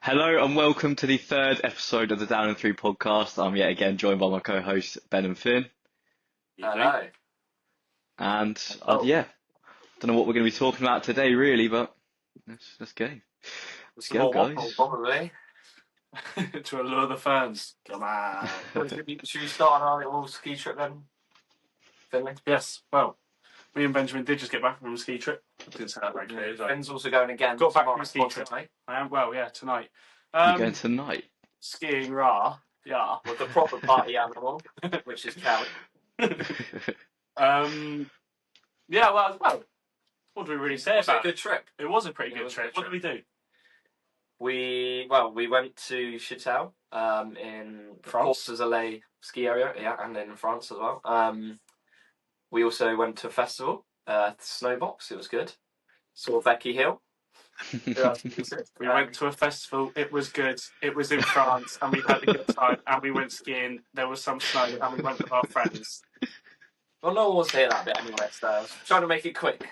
Hello and welcome to the third episode of the Down and Three podcast. I'm yet again joined by my co-hosts Ben and Finn. Hello. And Oh. don't know what we're going to be talking about today really, but let's go. Let's Some go, more waffle, guys. probably. To allure the fans. Come on. Should we start on our little ski trip then? Finley? Yes, well, me and Benjamin did just get back from a ski trip. I didn't say that very clearly, did I? Ben's also going again. Got back from tomorrow, a ski trip. tonight. I am, well, yeah, tonight. You're going tonight? Skiing, rah. Yeah. With the proper party animal, which is cow. Yeah, well, what do we really say It was a about it? good trip. It was a pretty It good was a trip. good What did we do? We went to Château, in France? Portes ski area, yeah, and in France as well. We also went to a festival, SNOWBOX. It was good. Saw Becky Hill. Yeah, we went to a festival. It was good. It was in France, and we had a good time. And we went skiing. There was some snow, and we went with our friends. Well, no one wants to hear that bit anyway, so I was trying to make it quick.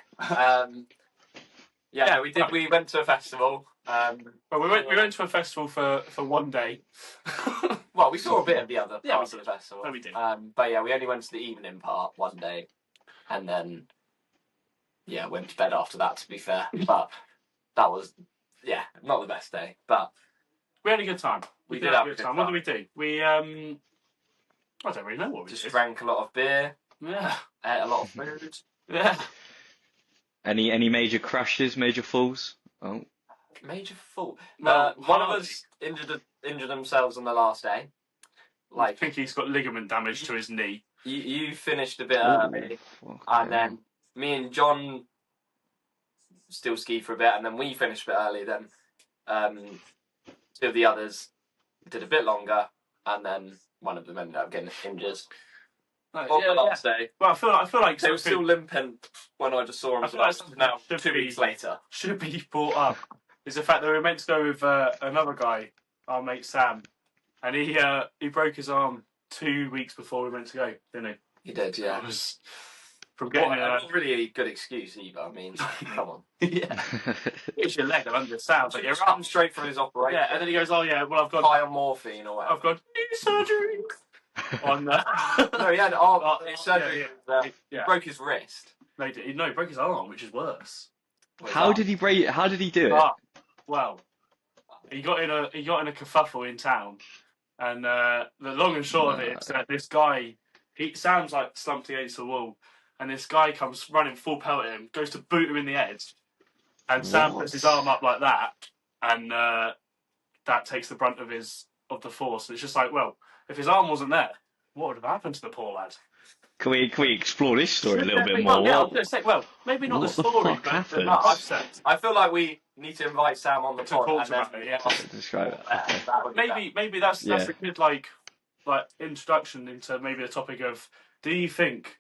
Yeah, we did. We went to a festival. Well, we went to a festival for one day. Well, we saw a bit of the other Yeah, parts we of the did. festival. No, we did. But yeah, we only went to the evening part one day, and then went to bed after that. To be fair, but that was not the best day. But We had a good time. We did have a good time. What did we do? We I don't really know what we just did. drank a lot of beer, Yeah. ate a lot of food. Yeah. Any major crashes, major falls? Oh, Major fault. No, one of hardly. us injured themselves on the last day. I Like think he's got ligament damage to his knee. you finished a bit early. fuck And yeah. then me and John still skied for a bit, and then we finished a bit early. Then two of the others did a bit longer, and then one of them ended up getting injured on the last day. Well, I feel like They were still limping when I just saw I them. feel like something Now, should 2 be- weeks later. should be brought up is the fact that we were meant to go with another guy, our mate Sam, and he broke his arm 2 weeks before we went to go, didn't He did, he? yeah. It was from Well, getting not really a good excuse either. I mean, come on. yeah, it's your leg. I understand, but you're Come straight from his operation. Yeah, and then he goes, "Oh yeah, well I've got High on morphine or whatever. I've got knee surgery on." No, he had his surgery. He yeah. broke his wrist. No, he broke his arm, which is worse. How did he break? How did he do it? Ah, well, he got in a kerfuffle in town, and the long and short of it is that this guy, he sounds like slumped against the wall, and this guy comes running full pelt at him, goes to boot him in the head, and Sam What? puts his arm up like that, and that takes the brunt of the force. And it's just like, well, if his arm wasn't there, what would have happened to the poor lad? Can we explore this story a little bit Well, more? yeah, I was What- going to say, well, maybe not what the the story, fuck but happened? the upset. I feel like we need to invite Sam on the To pod talk and then about it, yeah. Describe it. that would be better. Maybe that's Yeah. a good like introduction into maybe the topic of, do you think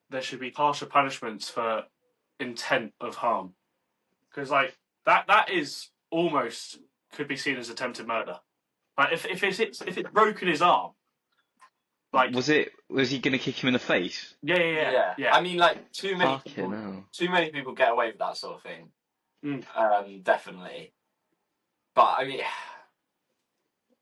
there should be harsher punishments for intent of harm? Because like that is almost could be seen as attempted murder. Like if it's broken his arm, like Was he going to kick him in the face? yeah. I mean, like too many Fucking hell. people get away with that sort of thing. Definitely. But I mean,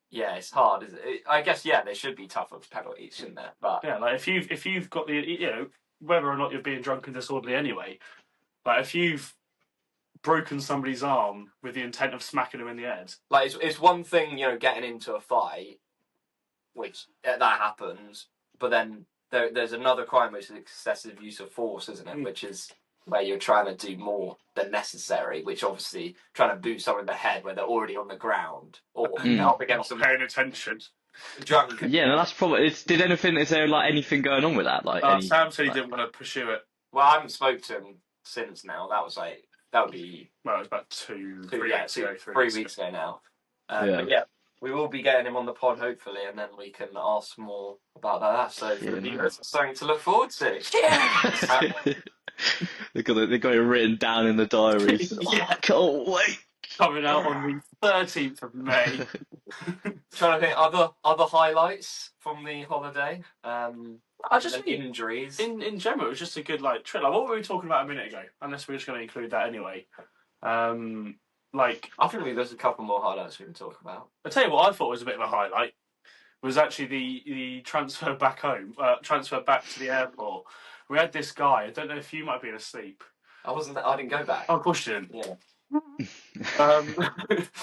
yeah, it's hard. I guess there should be tougher penalties, shouldn't there? But Yeah, like if you've got the whether or not you're being drunk and disorderly anyway, like if you've broken somebody's arm with the intent of smacking them in the head. like it's one thing, getting into a fight, which that happens. But then there's another crime which is excessive use of force, isn't it? Which is where you're trying to do more than necessary, which obviously trying to boot someone in the head where they're already on the ground or up against Not some paying attention. drunk. Yeah, no, that's probably. Is there like anything going on with that? Like, Sam said he didn't want to pursue it. Well, I haven't spoke to him since now. That would be Well, it was about 3 weeks ago now. Yeah. But we will be getting him on the pod hopefully, and then we can ask more about that. So for the viewers, it's something to look forward to. They got it written down in the diaries. Yeah. I can't wait. Coming out on the 13th of May. Trying to think other highlights from the holiday. I just and think injuries. in general, it was just a good trip. Like, what were we talking about a minute ago? Unless we're just going to include that anyway. like, I think there's a couple more highlights we can talk about. I'll tell you what I thought was a bit of a highlight was actually the transfer back home, transfer back to the airport. We had this guy. I don't know if you might have been asleep. I didn't go back. Oh, of course you didn't. Yeah. Um,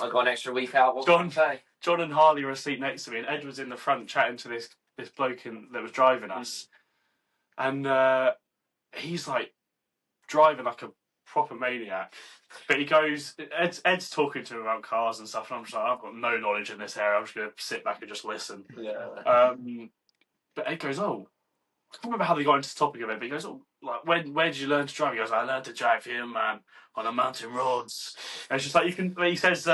I got an extra week out. What John- can I say? John and Harley were asleep next to me, and Ed was in the front chatting to this bloke that was driving us, and he's like driving like a proper maniac. But he goes, Ed's talking to him about cars and stuff, and I'm just like, I've got no knowledge in this area. I'm just going to sit back and just listen. Yeah. But Ed goes, oh, I can't remember how they got into the topic of it, but he goes, oh, like, where did you learn to drive? He goes, I learned to drive here, man, on the mountain roads. And it's just like, he says,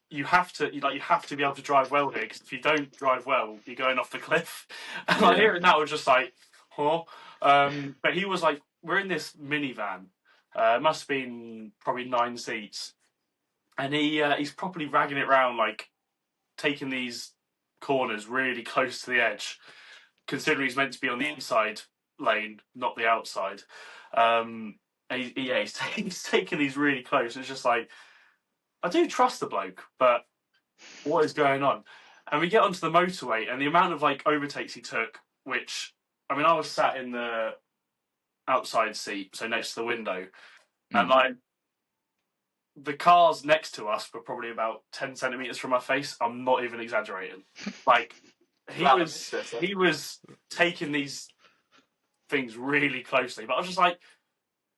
you have to be able to drive well here, because if you don't drive well, you're going off the cliff. And I hear it now, it's just like, huh? But he was like, we're in this minivan. It must have been probably 9 seats. And he's properly ragging it round, like, taking these corners really close to the edge, considering he's meant to be on the inside lane, not the outside. And he's taking these really close. It's just like, I do trust the bloke, but what is going on? And we get onto the motorway, and the amount of like overtakes he took, which, I mean, I was sat in the outside seat, so next to the window, and like the cars next to us were probably about 10 centimeters from my face. I'm not even exaggerating. Like he was taking these things really closely, but I was just like,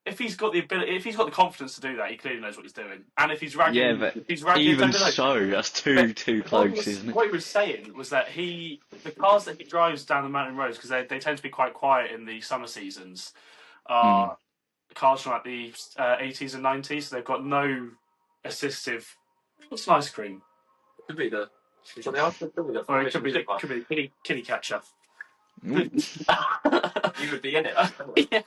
if he's got the ability, if he's got the confidence to do that, he clearly knows what he's doing. And if he's ragging, even so, that's too close, isn't it? What he was saying was that the cars that he drives down the mountain roads, because they tend to be quite quiet in the summer seasons, are cars from like the 80s and 90s. So they've got no assistive. What's an ice cream? Could be the. Or it could be kitty catcher. You would be in it. Yeah.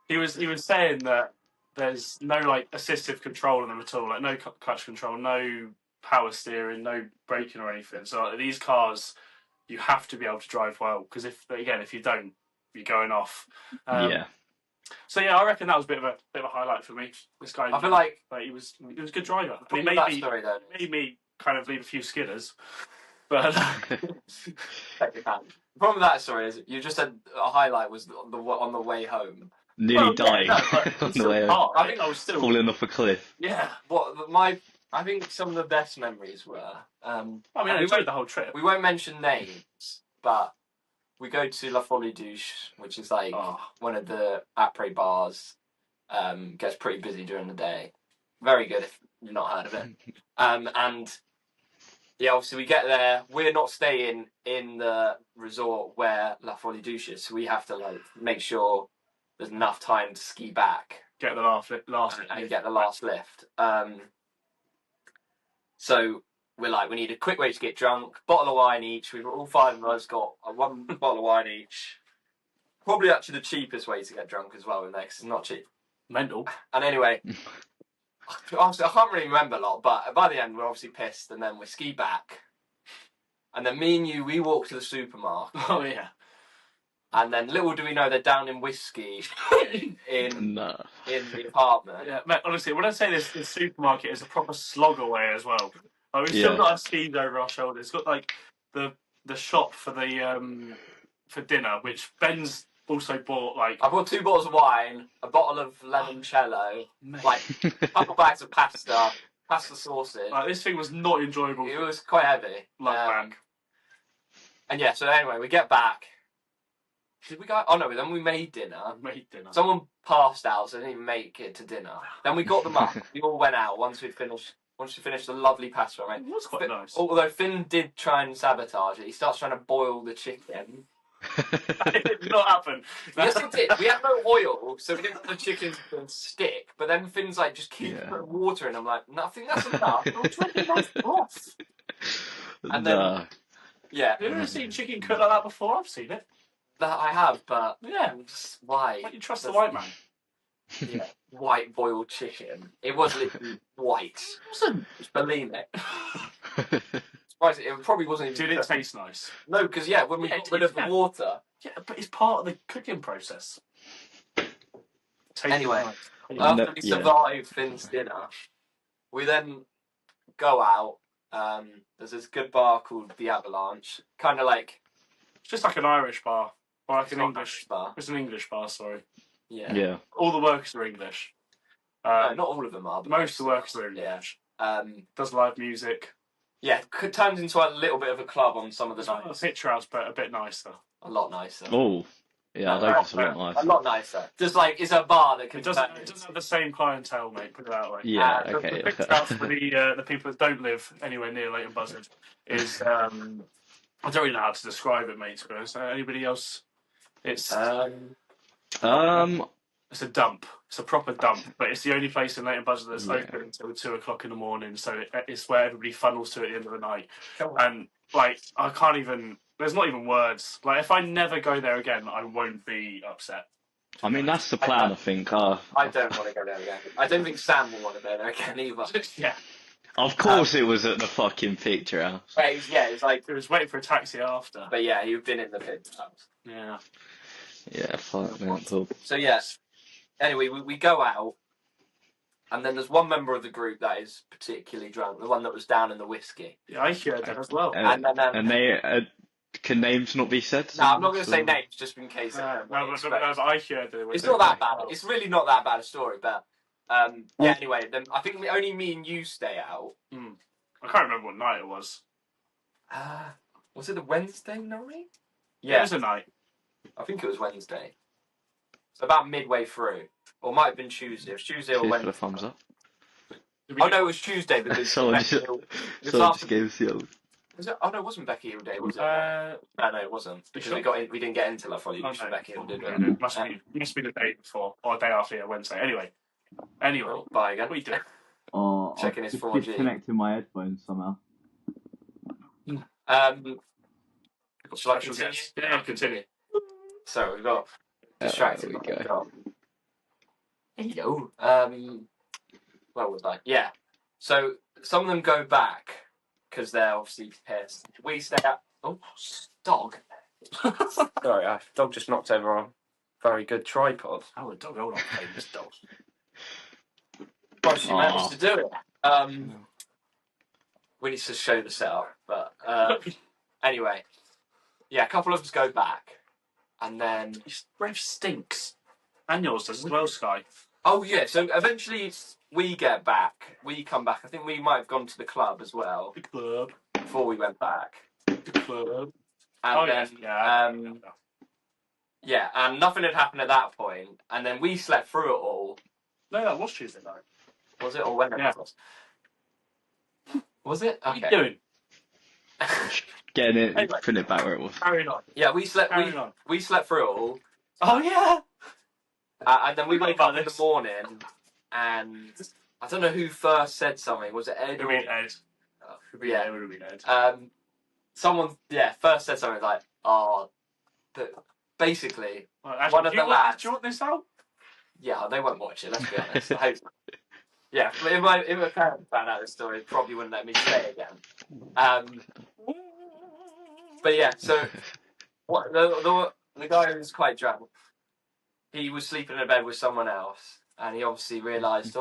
He was saying that there's no like assistive control in them at all, like no clutch control, no power steering, no braking or anything. So like, these cars, you have to be able to drive well, because if you don't, you're going off. So yeah, I reckon that was a bit of a highlight for me. This guy, I feel like he was a good driver. He made me kind of leave a few skidders. But the problem with that story is you just said a highlight was on the way home. Nearly dying on the way home. I think I was still falling off a cliff. Yeah. I think some of the best memories were. I enjoyed the whole trip. We won't mention names, but we go to La Folie Douce, which is like one of the après bars. Gets pretty busy during the day. Very good if you've not heard of it. And yeah, obviously we get there. We're not staying in the resort where La Folie Douce is, so we have to like make sure there's enough time to ski back. Get the last and get the last lift. So we're like, we need a quick way to get drunk. Bottle of wine each. We've all 5 of us got one bottle of wine each. Probably actually the cheapest way to get drunk as well, because it's not cheap. Mental. And anyway, obviously, I can't really remember a lot, but by the end we're obviously pissed, and then we ski back. And then me and you, we walk to the supermarket. Oh yeah. And then little do we know they're down in whiskey in the apartment. Yeah, mate, honestly, when I say this supermarket is a proper slog away as well. We've still got our skis over our shoulders. It's got like the shop for the for dinner, which Ben's also bought. Like I bought 2 bottles of wine, a bottle of limoncello, like a couple bags of pasta sauces. Like, this thing was not enjoyable. It was quite heavy. Man. And yeah, so anyway, we get back. Did we go? Oh no, then we made dinner. Someone passed out, so they didn't even make it to dinner. Then we got them up. We all went out once we finished the lovely pasta. Right? It was quite nice. Although Finn did try and sabotage it. He starts trying to boil the chicken. It did not happen. Yes, it did. We had no oil, so we didn't want the chicken to stick. But then Finn's like, just keep putting water in. I'm like, no, I think that's enough. It'll try to nice broth. And then, yeah. Have you ever seen chicken cooked like that before? I've seen it. That I have, but yeah, just why? Why do you trust the white man? Yeah, white boiled chicken. It was literally white. It wasn't. Just believe it. Surprised it probably wasn't even. Did it taste nice? No, because when we got rid of the water. Yeah, but it's part of the cooking process. Anyway, After we survive Finn's dinner, we then go out. There's this good bar called the Avalanche. Kind of like... It's just like an Irish bar. Or like It's an not English bar. It's an English bar, sorry. Yeah. All the workers are English. No, not all of them are. But Most of the workers are English. Yeah. Does live music. Yeah, turns into a little bit of a club on some of the nights. It's not a picture house, but a bit nicer. A lot nicer. Oh, yeah, I think it's a lot nicer. A lot nicer. Just like, it's a bar that can... It doesn't have the same clientele, mate, put it that way. Yeah, The okay. picture house for the people that don't live anywhere near Leighton Buzzard is... I don't really know how to describe it, mate, to be honest. Anybody else? It's a dump. It's a proper dump, but it's the only place in Leighton Buzzard that's open until 2 o'clock in the morning, so it's where everybody funnels to at the end of the night. And, like, I can't even... There's not even words. Like, if I never go there again, I won't be upset. I mean, that's the plan, I think. I don't want to go there again. I don't think Sam will want to go there again either. Yeah. Of course it was at the fucking picture house. It was like... It was waiting for a taxi after. But yeah, you've been in the picture house. Yeah. Yeah, fuck man, pub. So yes. Anyway, we go out, and then there's one member of the group that is particularly drunk, the one that was down in the whiskey. Yeah, I heard that as well. And they can names not be said? No, I'm not going to say names, just in case. But I heard that. It's not that bad. It's really not that bad a story, but yeah. Anyway, then I think only me and you stay out. I can't remember what night it was. Was it the Wednesday night? Yeah, it was a night. I think it was Wednesday. So about midway through, or it might have been Tuesday. It was Tuesday or Wednesday. For the thumbs up. Oh no, it was Tuesday because Someone just gave us the old. Was it? Oh no, it wasn't Becky Hill Day, was it? No, it wasn't because we didn't get into La Folie. Becky Hill did. It must be the day before or the day after, Wednesday. Anyway, bye again. What are you doing? Oh, checking his 4G. Disconnecting my headphones somehow. Shall I continue? Yeah, continue. So we've got distracted. There we go. Hello. Where was I? Yeah. So some of them go back because they're obviously pissed. We stay out. Oh, dog. Sorry, dog just knocked over a very good tripod. Oh, a dog. Hold on, famous dog. Well, she managed to do it. We need to show the setup, but anyway, yeah, a couple of us go back, and then His breath stinks. And yours does as well, Sky. oh yeah, so eventually we get back. We come back. I think we might have gone to the club as well The club. before we went back, The club. and yes, then yeah. yeah, and nothing had happened at that point, and then we slept through it all. No, that was Tuesday night. Was it or when it Yeah. was? Was it? What Okay. are you doing? Getting it, Anyway. putting it back where it was. Carry on. Yeah, we slept. Carry on. We slept through it all, Oh, yeah. and then we Forgot woke about up in the this. morning, and I don't know who first said something. Was it Ed? It would have been Ed. Yeah. It would have been Ed. Someone, first said something like, "Oh, basically, Well, actually, one of the lads." Do you want this out? Yeah, they won't watch it. Let's be honest. I hope. Yeah, but if my parents found out the story, they probably wouldn't let me say it again. But yeah, so what the guy who was quite drunk, he was sleeping in a bed with someone else, and he obviously realised,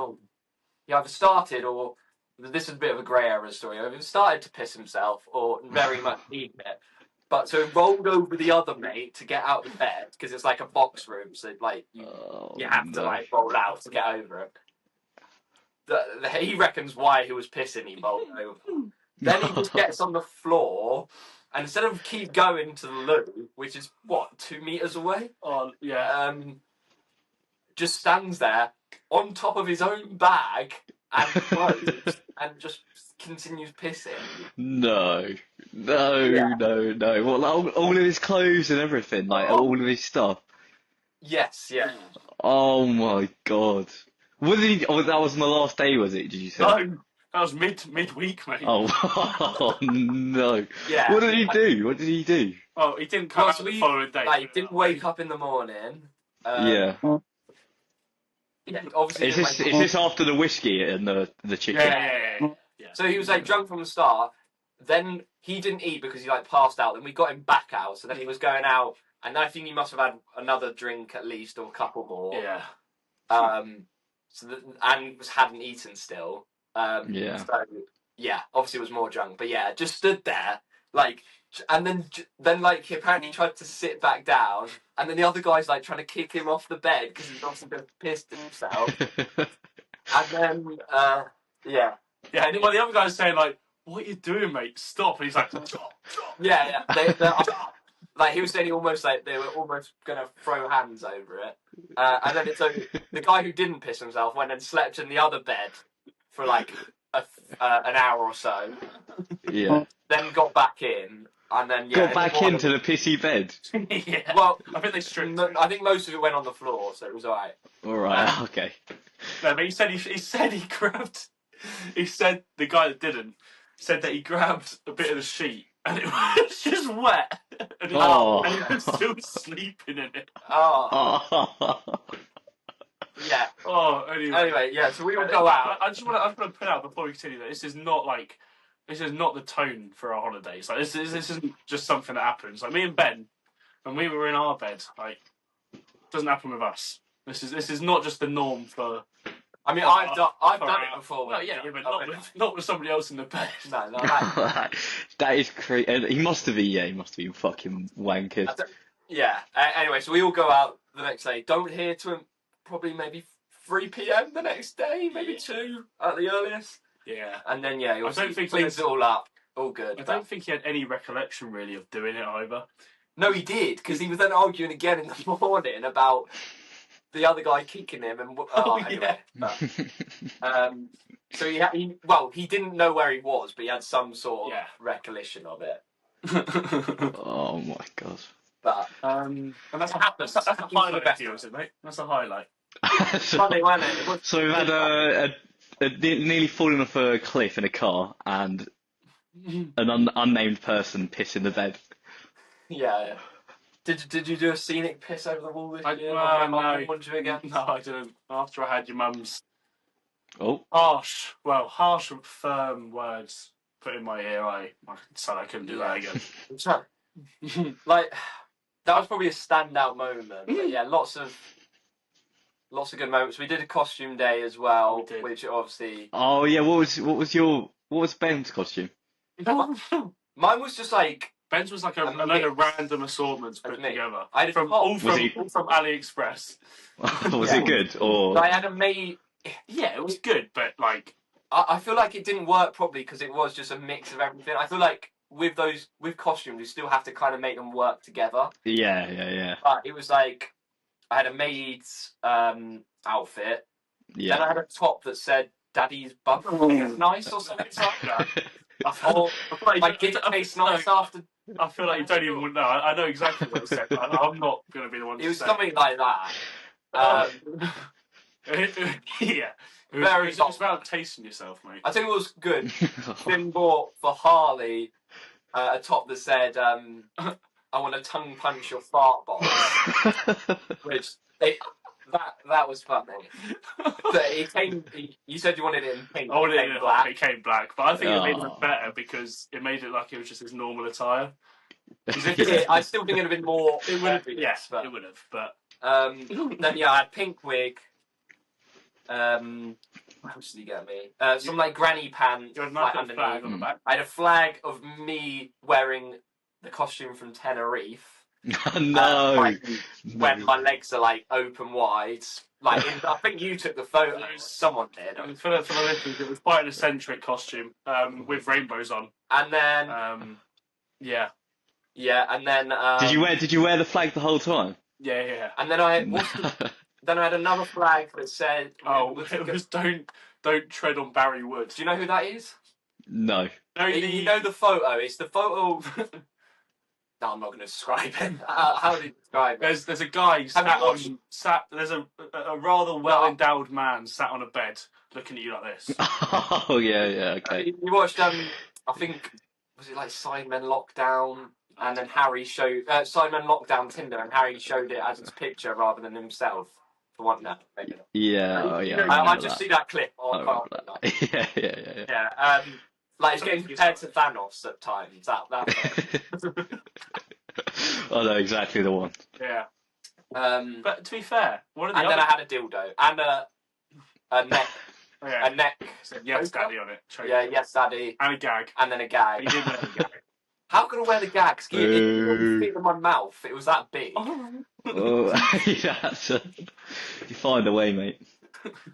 he either started or this is a bit of a grey area story. Either started to piss himself or very much needed it. But so he rolled over the other mate to get out of the bed because it's like a box room, so like you have to like roll out to get over it. He reckons why he was pissing, he rolled over. Then he just gets on the floor, and instead of keep going to the loo, which is what 2 meters away, Oh, yeah. just stands there on top of his own bag and clothes and just continues pissing. No. Well, all of his clothes and everything, like all of his stuff. Yes, yeah. Oh my god. What did he? Oh, that was on the last day, was it? Did you say? No, that was midweek, mate. Oh, no. Yeah. What did he do? What did he do? Oh, he didn't come out the following day. Like, didn't wake up in the morning. Yeah. Yeah, obviously. Is this after the whiskey and the chicken? Yeah. So he was like drunk from the start. Then he didn't eat because he like passed out. Then we got him back out. So then he was going out, and I think he must have had another drink at least or a couple more. Yeah. and hadn't eaten still. Yeah. So yeah, obviously was more drunk, but yeah, just stood there like, and then like he apparently tried to sit back down, and then the other guy's like trying to kick him off the bed because he's obviously been pissed himself, and then yeah, and the other guy's saying like, "What are you doing, mate? Stop!" And he's like, "Stop." yeah. Like he was saying, they were almost gonna throw hands over it, and then so the guy who didn't piss himself went and slept in the other bed for like an hour or so. Yeah. Then got back in, and then Got back into the pissy bed. Yeah. Well, I think they stripped. I think most of it went on the floor, so it was alright. All right. Okay. No, but he said he grabbed. He said the guy that didn't said that he grabbed a bit of the sheet and it was just wet, and he was still sleeping in it. Oh. Yeah. Oh, anyway, yeah. So we will go out. I just want to put out before we continue that this is not the tone for our holidays. Like this isn't just something that happens. Like me and Ben, when we were in our bed, like it doesn't happen with us. This is not just the norm for. I mean, I've done it before. Well, yeah, but not with somebody else in the bed. No, that is crazy. He must have been fucking wankered. Yeah. Anyway, so we all go out the next day. Don't hear to him. Probably maybe 3 p.m. the next day, maybe 2 at the earliest. Yeah. And then yeah, I don't think cleans it all up. All good. I don't think he had any recollection really of doing it either. No, he did, because he was then arguing again in the morning about the other guy kicking him and anyway. Yeah. So he didn't know where he was, but he had some sort of recollection of it. Oh my god. But and that's a highlight, isn't it, mate? That's a highlight. Funny, wasn't it? So we've had a nearly falling off a cliff in a car and an unnamed person piss in the bed. Yeah. Did you do a scenic piss over the wall this year? No. Again? No, I didn't. After I had your mum's harsh and firm words put in my ear, I said I couldn't do that again. Like, that was probably a standout moment. But yeah, lots of good moments. We did a costume day as well, which obviously. Oh yeah, what was Ben's costume? Mine was just like. Ben's was like a load of random assortments put together. I had all from AliExpress. Was it good or? I had a mate. Yeah, it was good, but like. I feel like it didn't work properly because it was just a mix of everything. I feel like with costumes, you still have to kind of make them work together. Yeah. But it was like I had a maid's outfit. Yeah. Then I had a top that said "Daddy's bum nice" or something like that. Taste nice after. I feel like you don't even know. I know exactly what it said. I'm not going to be the one to say. It was something like that. Yeah. It's about tasting yourself, mate. I think it was good. Finn bought for Harley a top that said, "I want to tongue punch your fart box," which that was funny. You said you wanted it in pink. I wanted it in black. It came black, but I think it made it better because it made it like it was just his normal attire. I still think it'd have been more. It would have, yes, but it would have. But then I had pink wig. What else did he get me? Some like granny pants. You had a flag on the back. I had a flag of me wearing the costume from Tenerife. No. When my legs are like open wide. Like I think you took the photo. Someone did. For the listeners, it was quite an eccentric costume with rainbows on. And then yeah, and then Did you wear the flag the whole time? Yeah. And then I had another flag that said it was don't tread on Barry Wood. Do you know who that is? No. You know the photo. It's the photo. No, I'm not going to describe it. How do you describe it? There's a guy there's a rather well endowed man sat on a bed looking at you like this. Oh yeah, okay. You watched I think was it like Sidemen Lockdown, and then Harry showed Sidemen Lockdown Tinder, and Harry showed it as his picture rather than himself. For one now, maybe not. Yeah. I just see that clip. Yeah. Like it's getting compared to Thanos at times. That. I know exactly the one. Yeah. But to be fair, I had a dildo and a neck, Yeah. a neck. Said yes, daddy on it. Choker. Yeah, yes, daddy, And a gag. and then a gag. He did wear the gag. How could I wear the gag? It didn't even fit in my mouth. It was that big. Yeah, you find a way, mate.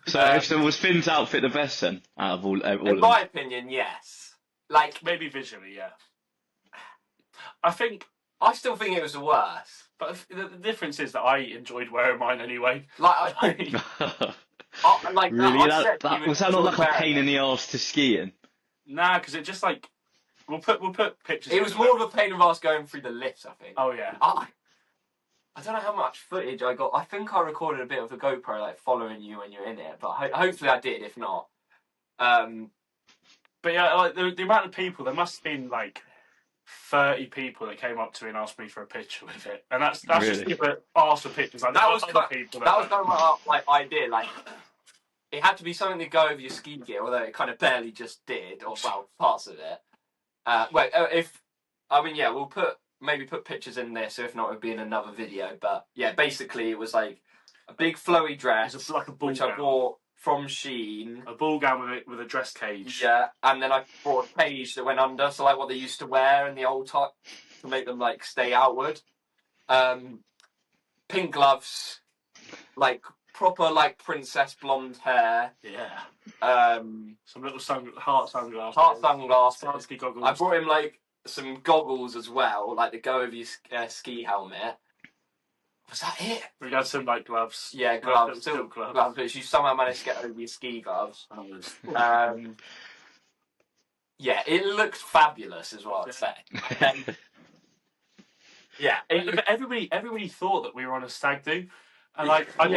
So was Finn's outfit the best then, out of all In of my them? opinion, yes. Like, Maybe visually, yeah. I still think it was the worst. but the difference is that I enjoyed wearing mine anyway. Like, Really? I said That you was that not enjoyed like a wearing pain it. in the arse to ski in? Nah, because it just like we'll put pictures. It was more of a pain in the ass going through the lift, I think. Oh yeah. I don't know how much footage I got. I think I recorded a bit of the GoPro, like following you when you're in it, but hopefully I did. If not, But yeah, like the amount of people, there must have been like 30 people that came up to me and asked me for a picture with it, and that's Really? just people asked for pictures. Like, that was other kind, people that was kind of my idea. Like, it had to be something to go over your ski gear, although it kind of barely just did, or well, parts of it. We'll maybe put pictures in this, so if not, it would be in another video. But yeah, basically, it was like a big flowy dress, It's like a ball which gown. I bought from Shein. A ball gown with a dress cage. Yeah, and then I bought a cage that went under, so like what they used to wear in the old time to make them like stay outward. Pink gloves, like proper like princess blonde hair. Yeah. Some little heart sunglasses. Heart sunglasses. Starsky goggles. I brought him like some goggles as well, like the go over your ski helmet. Was that it? We had some like gloves. Yeah, gloves. Still gloves. Gloves, but you somehow managed to get over your ski gloves. Yeah, it looked fabulous, is what I'd say. Yeah, everybody thought that we were on a stag do, and like I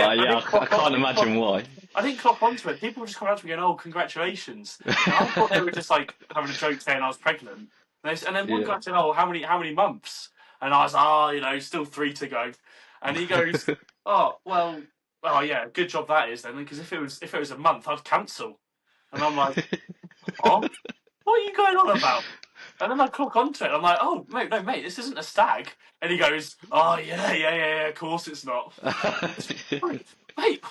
can't imagine why. I didn't clock onto it. People were just coming up to me going, "Oh, congratulations!" And I thought they were just like having a joke saying I was pregnant. And then one guy said, "Oh, how many months?" And I was, still 3 to go. And he goes, "Oh, well, yeah, good job that is then, because if it was a month, I'd cancel." And I'm like, "Oh, what are you going on about?" And then I clock onto it, and I'm like, "Oh, mate, this isn't a stag." And he goes, "Oh, yeah, of course it's not." Mate.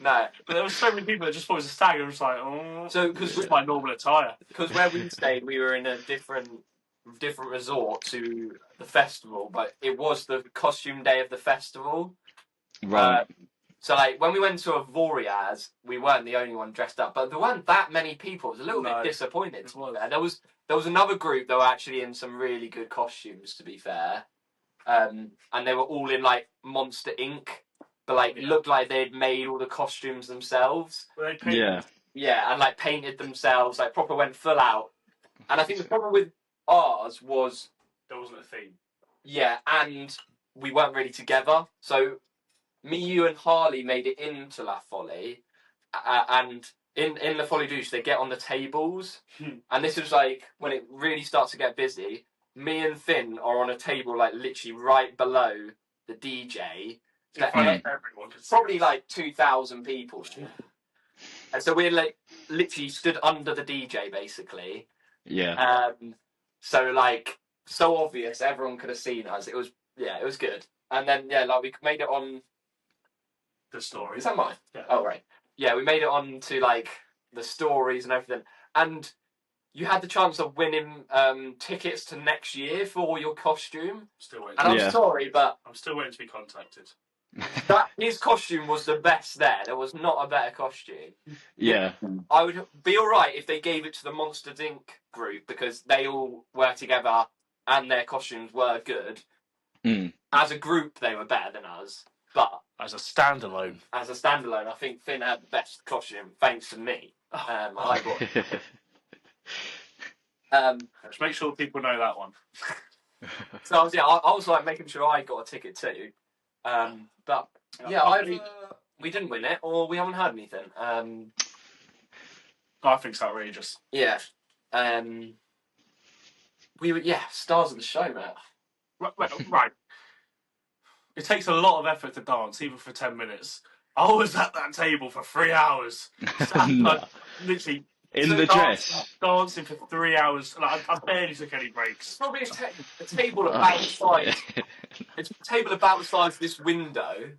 No, But there were so many people that just thought it was a stag, and I was like, "Oh, so this is my normal attire." Because where we stayed, we were in a different resort to the festival, but it was the costume day of the festival. Right. So like when we went to Avoriaz, we weren't the only one dressed up, but there weren't that many people. It was a little bit disappointed. To be fair. There was another group that were actually in some really good costumes, to be fair, and they were all in like Monster Inc. But like it looked like they'd made all the costumes themselves. Yeah. Yeah, and like painted themselves, like proper went full out. And I think the problem with ours was there wasn't a theme. Yeah, and we weren't really together. So me, you, and Harley made it into La Folie, and in La Folie Douce they get on the tables, and this was like when it really starts to get busy. Me and Finn are on a table like literally right below the DJ. Probably like 2,000 people. And so we're like literally stood under the DJ basically. Yeah. So like so obvious, everyone could have seen us. It was good. And then like we made it on the story. Is that mine? Yeah. Oh right. Yeah, we made it on to like the stories and everything. And you had the chance of winning tickets to next year for your costume. Still waiting. And I'm sorry, but I'm still waiting to be contacted. His costume was the best there. There was not a better costume. Yeah. I would be alright if they gave it to the Monsters Inc. group because they all were together and their costumes were good. As a group, they were better than us. But as a standalone, I think Finn had the best costume thanks to me. I like it. Just make sure people know that one. So I was like making sure I got a ticket too. But yeah, we didn't win it, or we haven't heard anything. I think it's outrageous. Yeah. We were stars of the show, mate. Right. It takes a lot of effort to dance, even for 10 minutes. I was at that table for 3 hours. Like, literally. In the dress? Dancing for 3 hours. Like, I barely took any breaks. Probably a table about the size. It's a table about the size of this window.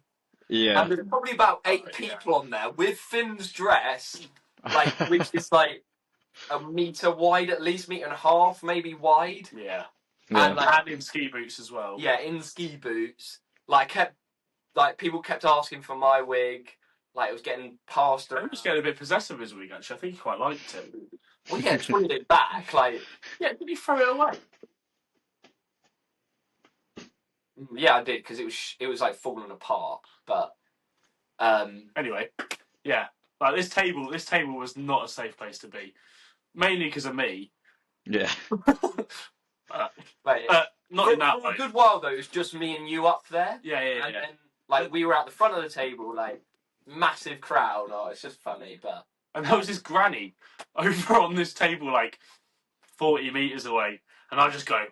Yeah. And there's probably about 8 people on there with Finn's dress, like, which is like a metre wide, at least, metre and a half, maybe wide. Yeah. Yeah. And like, And in ski boots as well. yeah, in ski boots. People kept asking for my wig. Like, it was getting passed He around. was getting a bit possessive his week, actually. I think he quite liked it. Well, yeah, just wanted it back. Like, Yeah, did he throw it away? yeah, I did, because it was like falling apart. But Anyway, yeah. Like this table was not a safe place to be. Mainly because of me. Yeah. but Not in that for way. a good while though, it was just me and you up there. Yeah. And then, like, we were at the front of the table, like, massive crowd. Oh, it's just funny, but. And there was this granny over on this table, like 40 metres away, and I just go.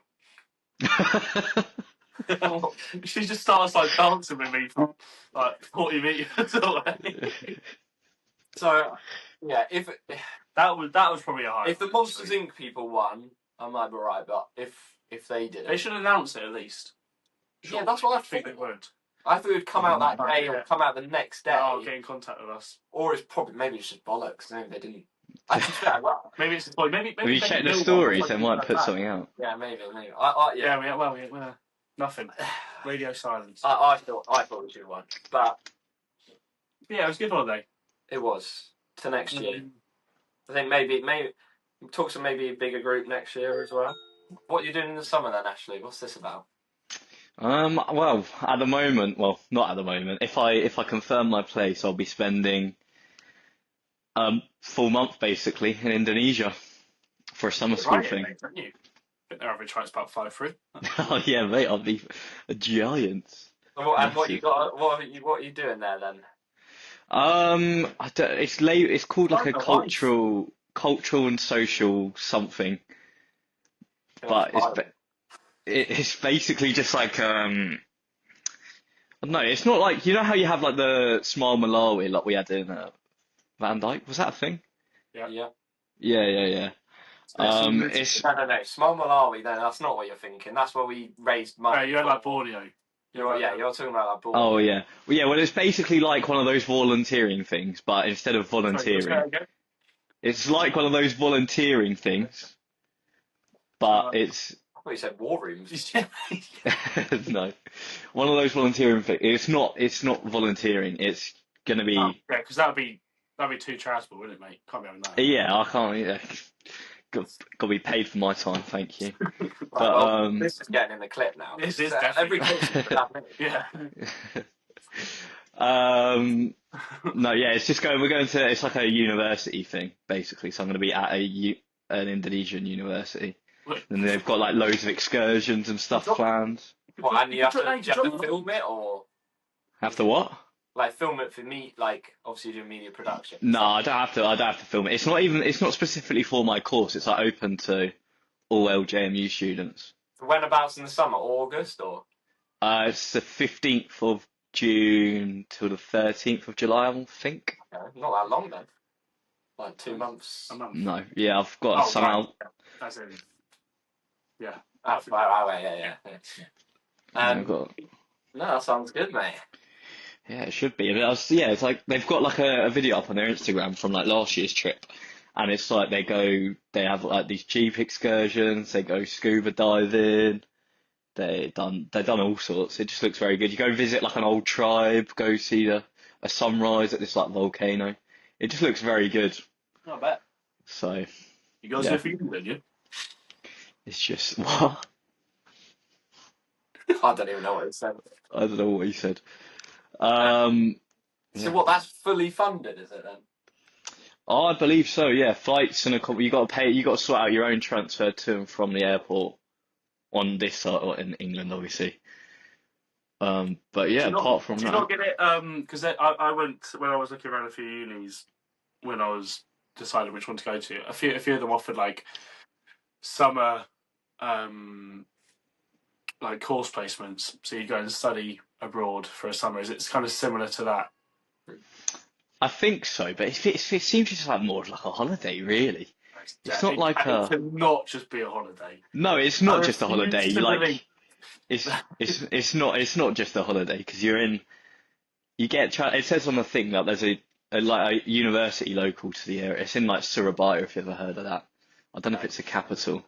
She just starts like dancing with me from like 40 metres away. So, yeah, if That was probably a high. the Monsters Inc. people won, I might be right. But if they did They it, should announce it at least. yeah, that's what I think they thought. would. I thought it would come out that day Yeah. or come out the next day, Oh, get in contact with us. or it's probably maybe it's just bollocks. Maybe they didn't. I just well, Maybe it's maybe. If you they check the will stories, one, they might put something out. yeah, maybe. Yeah, we're nothing. Radio silence. I thought we should have won, but Yeah, it was a good holiday. it was to next year. I think maybe talk to maybe a bigger group next year as well. What are you doing in the summer then, Ashley? What's this about? Well, at the moment, well, not at the moment. If I confirm my place, I'll be spending full month basically in Indonesia for a summer school thing. Don't you? I think their average height's about 5'3". Oh yeah, mate, I'll be a giant. And what you got? What are you doing there then? It's called like a Like a cultural and social something, but it's basically just like I don't know. It's not like, you know how you have like the Smile Malawi like we had in Van Dyke. Was that a thing? Yeah. Yeah. It's No. Small Malawi. No, that's not what you're thinking. That's where we raised money. You had like Borneo. You're talking about that ball. oh yeah, well it's basically like one of those volunteering things, but instead of volunteering, it's like one of those volunteering things, but it's I thought you said war rooms. no, one of those volunteering things. It's not volunteering. It's gonna be Yeah, because that'd be too charitable, wouldn't it, mate? Can't be having that. yeah. I can't. Yeah, got to be paid for my time. Thank you. Right, But well, this is getting in the clip now. This is every definitely- clip for that minute. Yeah. No, yeah, it's just we're going to, it's like a university thing, basically. So I'm going to be at an Indonesian university. And they've got like loads of excursions and stuff planned. What, and you have to film it, or Have to what? like film it for me? Like, obviously doing media production. No, I don't have to film it. It's not specifically for my course. It's like open to all LJMU students. Whenabouts in the summer? August or? It's the 15th of June till the 13th of July, I think. Okay, not that long then. Like 2 months. A month. No, yeah, I've got somehow. That's in. Yeah. Yeah. I've got. No, that sounds good, mate. Yeah, it should be. It's like they've got like a video up on their Instagram from like last year's trip, and it's like they have like these jeep excursions, they go scuba diving, they've done all sorts. It just looks very good. You go visit like an old tribe, go see a sunrise at this like volcano. It just looks very good. I bet. So You guys go for you, didn't you? it's just what? I don't even know what it said. I don't know what he said. So what? That's fully funded, is it then? Oh, I believe so. Yeah, flights and you got to pay. You got to sort out your own transfer to and from the airport on this side or in England, obviously. But yeah, apart from do you that, not get it? Because I went when I was looking around a few unis when I was deciding which one to go to. A few of them offered like summer, like course placements. So you go and study abroad for a summer. It's kind of similar to that. I think so. But it seems just like more of like a holiday, really. It's not like it cannot just be a holiday. No, it's not just a holiday. refuse to Like believe- it's not just a holiday because you're in you get it says on the thing that there's like a university local to the area. It's in like Surabaya, if you've ever heard of that. I don't know if it's a capital,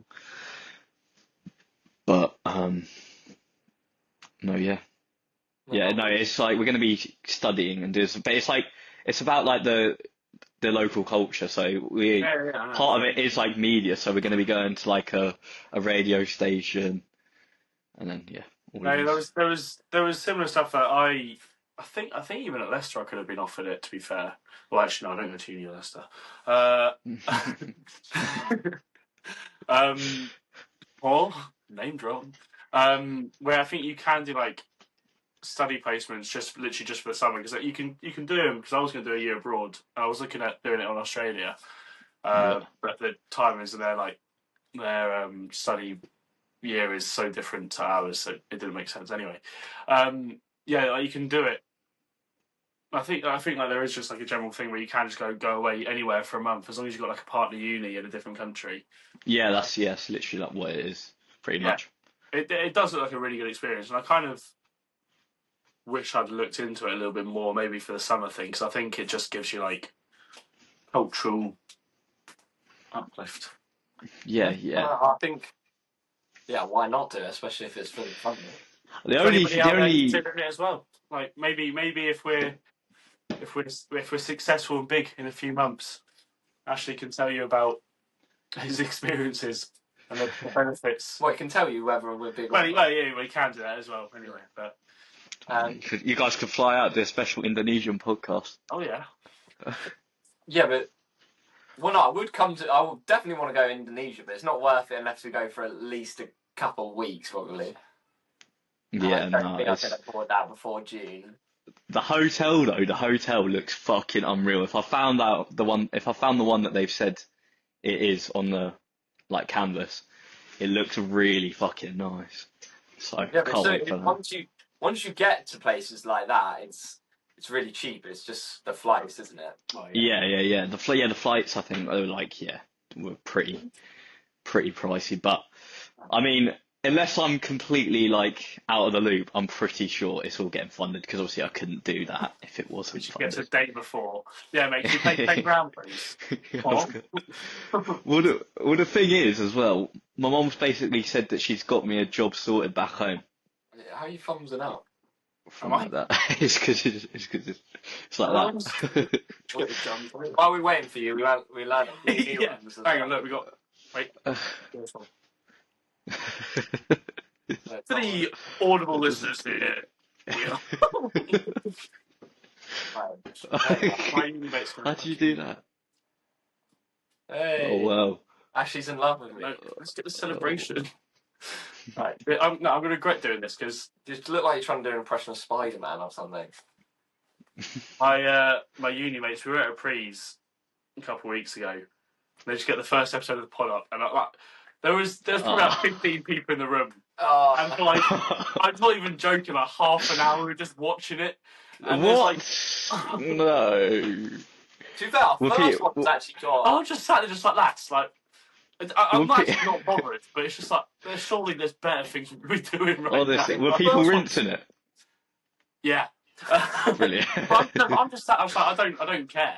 but no, yeah. Yeah, no, it's like we're going to be studying and but it's like it's about like the local culture. So part of it is like media. So we're going to be going to like a radio station, and then yeah, all of No, this. there was similar stuff that I think even at Leicester I could have been offered it. To be fair, well, actually, no, I don't go to uni at Leicester. Or name drop. Where I think you can do like study placements literally just for the summer, because you can do them, because I was going to do a year abroad. I was looking at doing it on Australia, Yeah. but the timings and their study year is so different to ours, so it didn't make sense anyway. Yeah, like, you can do it. I think like there is just like a general thing where you can just go away anywhere for a month, as long as you've got like a partner uni in a different country. Yeah, that's literally like what it is, pretty much. It does look like a really good experience, and I kind of wish I'd looked into it a little bit more, maybe for the summer thing, because I think it just gives you like cultural uplift. Yeah. I think, why not do it, especially if it's for the fun. The only Considering it as well, like maybe if we're successful and big in a few months, Ashley can tell you about his experiences and the benefits. Well, I can tell you whether we're big. Well, yeah, we can do that as well. Anyway, but you guys could fly out to a special Indonesian podcast. oh yeah. Yeah, but I would definitely want to go to Indonesia, but it's not worth it unless we go for at least a couple of weeks, probably. Yeah, I don't think I can afford that before June. The hotel looks fucking unreal. If I found the one that they've said it is on the like canvas, it looks really fucking nice. So Yeah, can't wait for that. Once you get to places like that, it's really cheap. It's just the flights, isn't it? Oh, yeah. The flights I think were pretty pricey, but I mean, unless I'm completely like out of the loop, I'm pretty sure it's all getting funded, because obviously I couldn't do that if it wasn't funded. Get a day before. Yeah, mate, you pay £10, please. Well, the thing is as well, my mom's basically said that she's got me a job sorted back home. How are you thumbs it up? From like that. It's because it's like that. While we're waiting for you, we had yeah. Hang on, look, we got. Wait. For the audible listeners here. How do you do that? Hey. Oh wow. Ashley's in love with me. Let's get the celebration. Right. I'm going to regret doing this, because you look like you're trying to do an impression of Spider-Man or something. my uni mates, we were at a prees a couple of weeks ago. They just get the first episode of the pod up, and there was probably about 15 people in the room. Oh. And for like, I'm not even joking, like half an hour we were just watching it. And what? No. To be fair, our first one's actually got. I was just sat there, just like that's like. I'm actually not bothered, but it's just like surely there's better things we could be doing right now. Were people rinsing it? Yeah. Brilliant. I'm just sat. I was like, I don't care.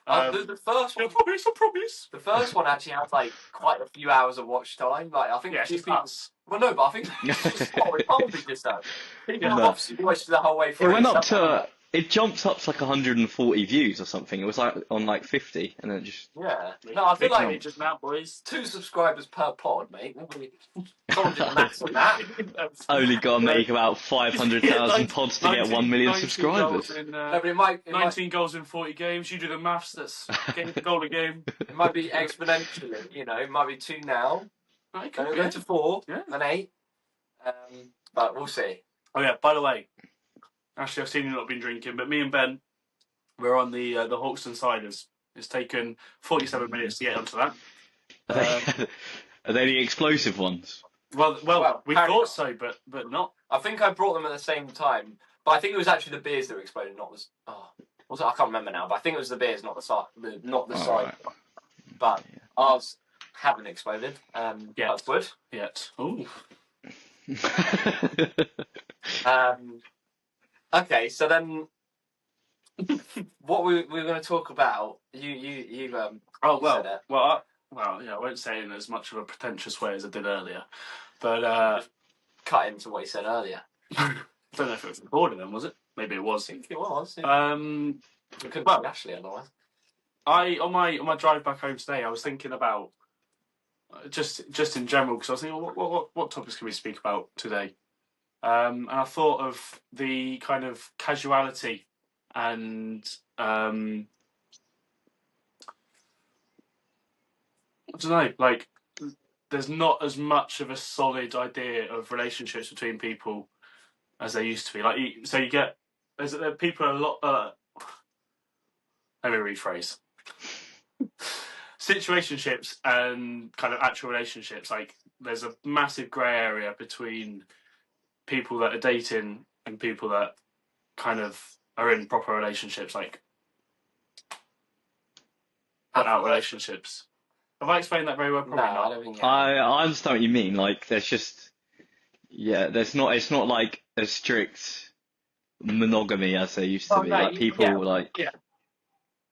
The first one, I promise. The first one actually had like quite a few hours of watch time. Like I think it's nuts. Well, no, but I think it probably just that. Obviously watched the whole way through. It went up to. It jumped up to like 140 views or something. It was like on like 50, and then it just. Yeah. No, I feel like just now, boys. 2 subscribers per pod, mate. Someone did the maths on that. Only got to make about 500,000 pods to get 1 million subscribers. No, but 19 goals in 40 games. You do the maths. That's goal a game. It might be exponentially. It might be 2 now. Right, then go to 4, then 8. But we'll see. Oh yeah. By the way. Actually, I've seen you not been drinking, but me and Ben, we're on the Hawkston Ciders. It's taken 47 minutes to get onto that. Are they the explosive ones? Well, we thought so, but not. I think I brought them at the same time, but I think it was actually the beers that were exploding, not the. Was it? I can't remember now, but I think it was the beers, not the side. Right. But ours haven't exploded. That's good. Yet. Ooh. Okay, so then What we were going to talk about, you Oh you said it. well, I won't say it in as much of a pretentious way as I did earlier, but Cut into what you said earlier. I don't know if it was recorded then, was it? Maybe it was. I think it was. Yeah. It could be Ashley otherwise. On my drive back home today, I was thinking about just in general, because I was thinking, what topics can we speak about today? And I thought of the kind of casuality and I don't know, like there's not as much of a solid idea of relationships between people as there used to be. Like, so you get people are a lot. Let me rephrase. Situationships and kind of actual relationships, like there's a massive grey area between people that are dating and people that kind of are in proper relationships, like out relationships. Have I explained that very well? Probably No, not. I don't think. I understand what you mean. Like, there's just, there's not. It's not like a strict monogamy as there used to be. no, Like people,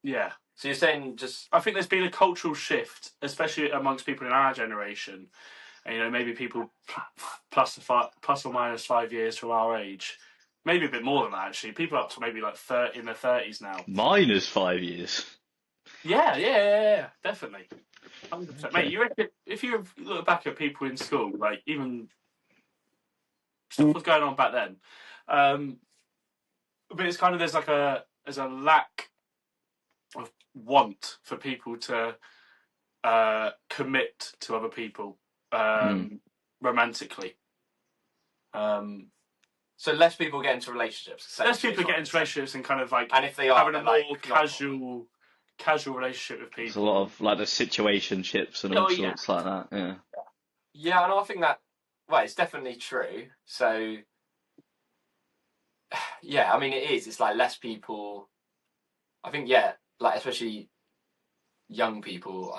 Yeah. So you're saying just I think there's been a cultural shift, especially amongst people in our generation, and maybe people plus or minus 5 years from our age, maybe a bit more than that actually. People up to maybe like in their 30s now. minus 5 years. Yeah, definitely. 100%. Okay. Mate, you reckon if you look back at people in school, like even stuff was going on back then, but it's kind of there's a lack of want for people to commit to other people romantically. so less people get into relationships. Less people get into relationships and kind of like, and if they are, having a more like, casual relationship with There's a people. lot of like the situationships and all sorts like that. Yeah. Yeah, and I think that it's definitely true. So yeah, I mean it is. It's like less people. I think like especially young people,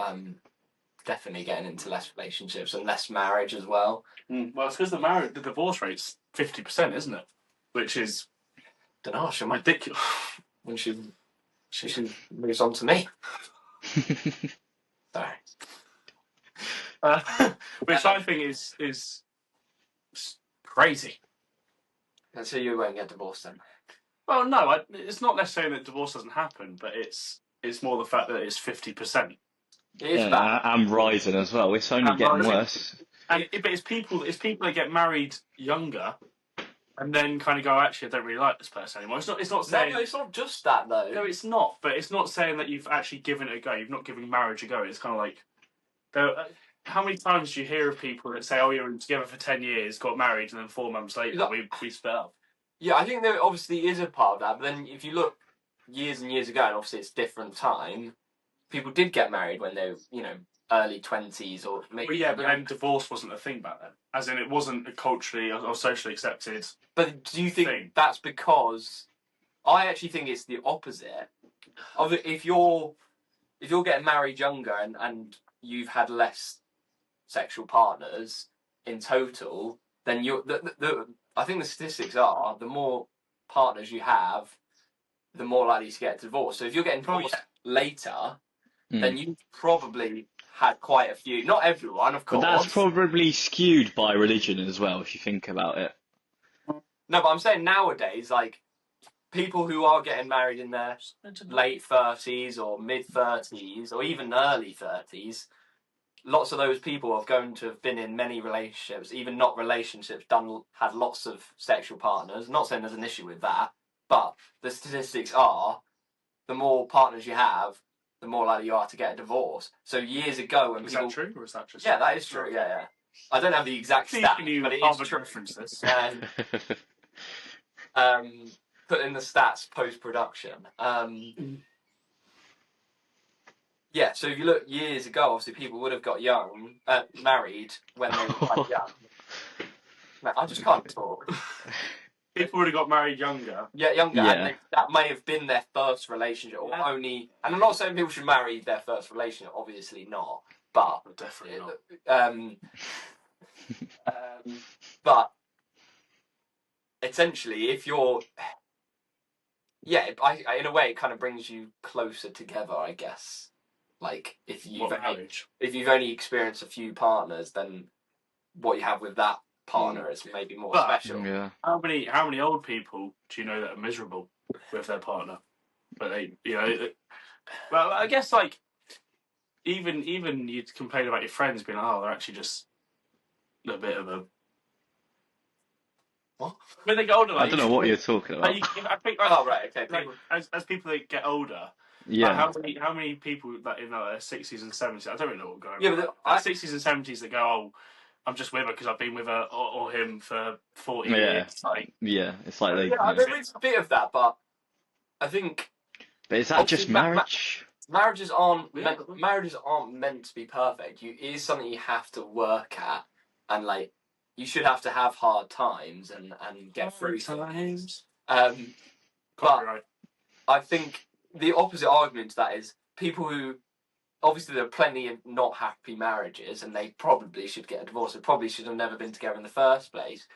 definitely getting into less relationships and less marriage as well. Well, it's because the divorce rate's 50%, isn't it? Which is ridiculous. When she moves on to me. Sorry. Which I think is crazy. And so you won't get divorced then? Well, no, it's not necessarily that divorce doesn't happen, but it's more the fact that it's 50%. It is bad. And rising as well. It's only getting worse. But it's people that get married younger, and then kind of go, actually, I don't really like this person anymore. It's not saying. No, it's not just that though. No, it's not. But it's not saying that you've actually given it a go. You've not given marriage a go. It's kind of like, how many times do you hear of people that say, "Oh, you're together for 10 years, got married, and then 4 months later we split up"? Yeah, I think there obviously is a part of that. But then if you look years and years ago, and obviously it's different time, people did get married when they were, early 20s or maybe. Well, yeah, but then divorce wasn't a thing back then. As in, it wasn't a culturally or socially accepted. But do you think that's because? I actually think it's the opposite. If you're getting married younger and you've had less sexual partners in total, then I think the statistics are the more partners you have, the more likely to get divorced. So if you're getting divorced later, then you probably had quite a few. Not everyone, of course. But that's probably skewed by religion as well, if you think about it. No, but I'm saying nowadays, like, people who are getting married in their late 30s or mid 30s or even early 30s, lots of those people are going to have been in many relationships, even not relationships, had lots of sexual partners. I'm not saying there's an issue with that, but the statistics are the more partners you have, the more likely you are to get a divorce. So years ago, when people... Is that true, or is that just... Yeah, that is true, yeah. I don't have the exact stat, but it is true. Reference this. Put in the stats post-production. Yeah, so if you look years ago, obviously people would have got married when they were quite young. Man, I just can't talk. People would have got married younger. Yeah, younger. Yeah. And that may have been their first relationship, or only. And I'm not saying people should marry their first relationship. Obviously not. But definitely not. But essentially, if you're yeah, in a way, it kind of brings you closer together, I guess. Like if you've only experienced a few partners, then what you have with that partner is maybe more special. Yeah. How many old people do you know that are miserable with their partner? But they, well, I guess like even you'd complain about your friends being, oh, they're actually just a bit of a. What? When they get older, like, I don't know what you're talking about. I think, oh right, okay. like, as people that get older, Yeah. like how many people that in their 60s and 70s? I don't really know what going on. Yeah, but 60s and 70s that go, oh, I'm just with her because I've been with her or him for 40 years. Like, yeah, it's like they. yeah, there is a bit of that, but I think. But is that just marriage? Marriages aren't meant to be perfect. It is something you have to work at, and like you should have to have hard times and get through times. But I think the opposite argument to that is people who obviously there are plenty of not happy marriages, and they probably should get a divorce. They probably should have never been together in the first place.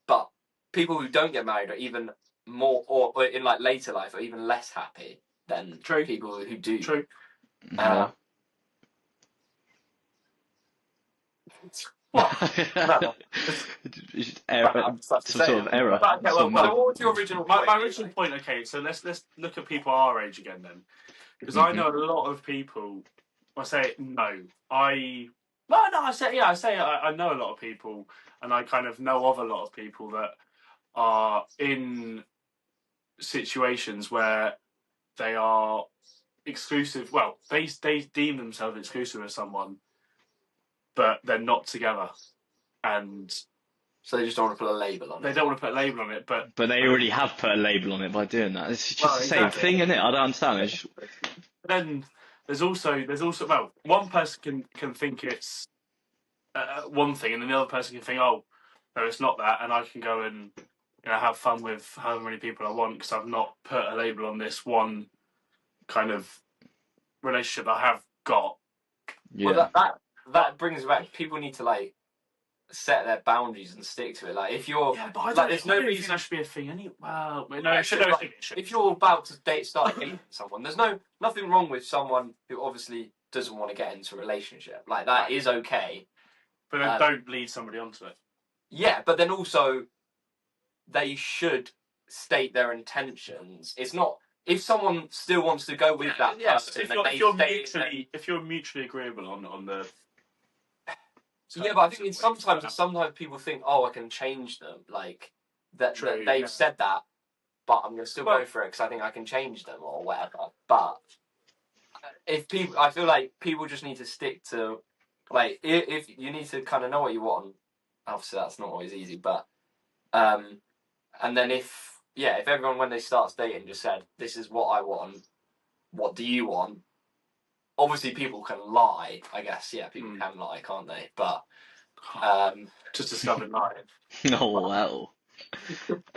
But people who don't get married are even more, or in like later life, are even less happy than people who do. True. What? Some sort of error. Okay, well, what was your original point? My original point. Okay, so let's look at people our age again then, because I know a lot of people. I say no. I say I know a lot of people, and I kind of know of a lot of people that are in situations where they are exclusive. Well, they deem themselves exclusive with someone, but they're not together, and so they just don't want to put a label on it. They don't want to put a label on it, but they already have put a label on it by doing that. It's just the same thing, isn't it? I don't understand. It's just... Then there's also well, one person can think it's one thing, and then the other person can think, oh, no, it's not that, and I can go and have fun with however many people I want because I've not put a label on this one kind of relationship I have got. Yeah. Well, that brings back. People need to like set their boundaries and stick to it. Like if you're, but I don't. There's no reason that should be a thing. Well, no, it should. If you're about to start dating someone, there's nothing wrong with someone who obviously doesn't want to get into a relationship. Like that is okay. But then don't lead somebody onto it. Yeah, but then also they should state their intentions. It's not if someone still wants to go with that person. If you're mutually agreeable on the. Yeah, but I think sometimes people think, oh, I can change them. Like that they've said that, but I'm gonna still go for it because I think I can change them or whatever. But I feel like people just need to stick to like if you need to kind of know what you want. Obviously, that's not always easy, but and then if everyone when they start dating just said, this is what I want, what do you want? Obviously, people can lie, I guess. Yeah, people can lie, can't they? But just discovered lying. Oh wow!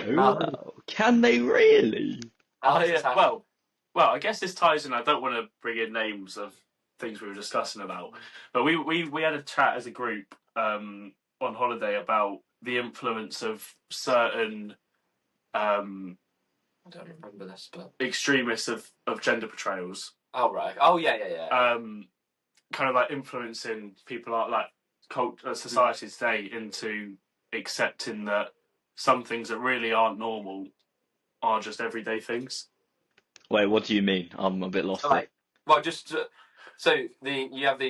Wow! Can they really? Well, I guess this ties in. I don't want to bring in names of things we were discussing about, but we had a chat as a group on holiday about the influence of certain. I don't remember this, but extremists of gender portrayals. Oh right. Oh yeah. Kind of like influencing people like society today into accepting that some things that really aren't normal are just everyday things. Wait, what do you mean? I'm a bit lost. Well, just so you have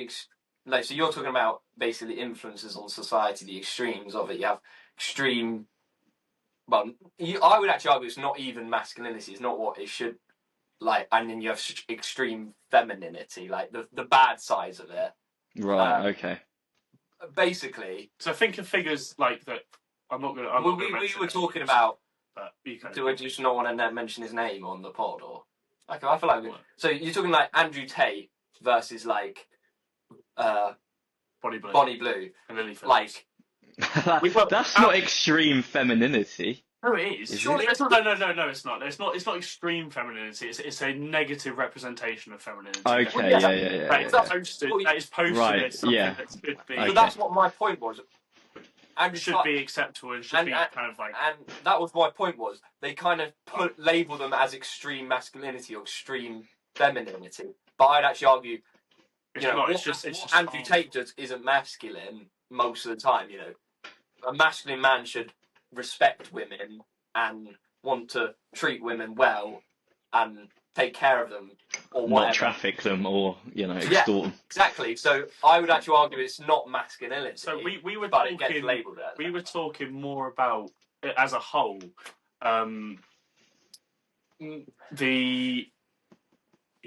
so you're talking about basically influences on society, the extremes of it. You have extreme. Well, I would actually argue it's not even masculinity. It's not what it should. Like, and then you have extreme femininity, like the bad sides of it. Right. Okay. Basically. So think of figures like that. We were talking about. But do we just not want to mention his name on the pod, or? Okay, I feel like. So you're talking like Andrew Tate versus like. Bonnie Blue. And Lily Phillips. Like. That's not extreme femininity. No, it is. Surely it's not. No, it's not. It's not extreme femininity. It's a negative representation of femininity. Okay, yeah. That is posted. Right, That could be. So that's what my point was. Andrew should Tate, be acceptable and should be kind of like. And that was my point. Was they kind of label them as extreme masculinity or extreme femininity? But I'd actually argue, It's you know, not, what it's just Andrew harmful. Tate does isn't masculine most of the time. You know, a masculine man should respect women and want to treat women well and take care of them or whatever. Not traffic them or, extort them. Exactly. So I would actually argue it's not masculinity. So we were but talking. It gets labelled as we were talking more about it as a whole.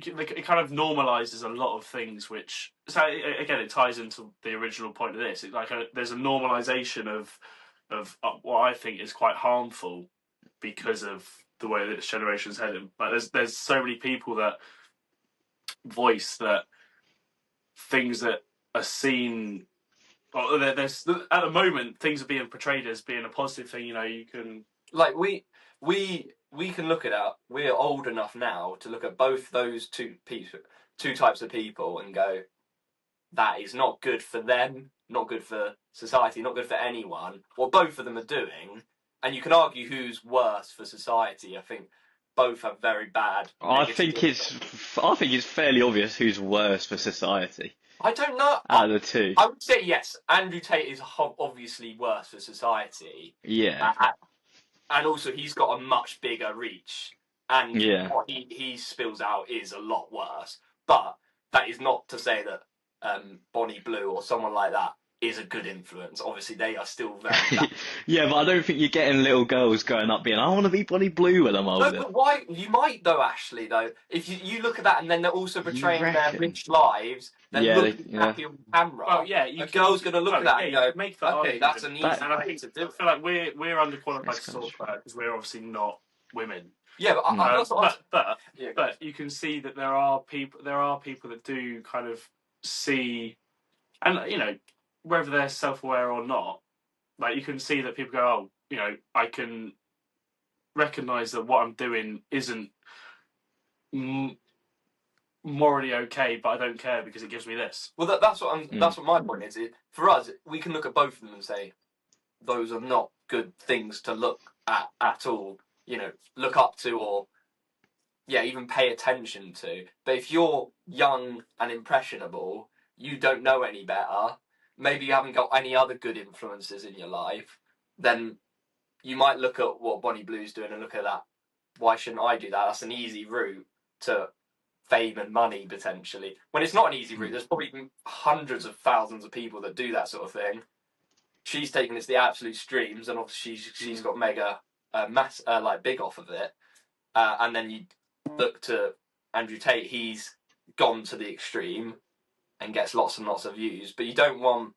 It kind of normalizes a lot of things, which so again it ties into the original point of this. There's a normalization of what I think is quite harmful because of the way that this generation's heading. Like there's so many people that voice that things that are seen. Well, there's at the moment things are being portrayed as being a positive thing. You know, you can like we can look at that. We're old enough now to look at both those two types of people and go, that is not good for them, not good for society, not good for anyone. What both of them are doing, and you can argue who's worse for society. I think both have very bad. I think it's fairly obvious who's worse for society. I don't know. Out of the two, I would say yes. Andrew Tate is obviously worse for society. Yeah. And also, he's got a much bigger reach, and what he spills out is a lot worse. But that is not to say that Bonnie Blue or someone like that is a good influence. Obviously, they are still very bad. Yeah, but I don't think you're getting little girls growing up being, I want to be Bonnie Blue when I'm older. No, but why? You might though, Ashley. Though, if you look at that, and then they're also portraying their rich lives. They're looking happy on camera. Well, yeah, a girl's going to look at that and go, make that okay, that's an easy and I thing to do. feel like we're underqualified to talk about it because we're obviously not women. Yeah, but you can see that there are people that do kind of see, and whether they're self-aware or not, like you can see that people go, I can recognise that what I'm doing isn't morally okay, but I don't care because it gives me this. Well, that's what my point is. For us, we can look at both of them and say those are not good things to look at all. Look up to or even pay attention to. But if you're young and impressionable, you don't know any better. Maybe you haven't got any other good influences in your life. Then you might look at what Bonnie Blue's doing and look at that. Why shouldn't I do that? That's an easy route to fame and money, potentially. When it's not an easy route, there's probably hundreds of thousands of people that do that sort of thing. She's taken it to the absolute streams, and obviously she's got mega big off of it. And then you look to Andrew Tate, he's gone to the extreme and gets lots and lots of views. But you don't want,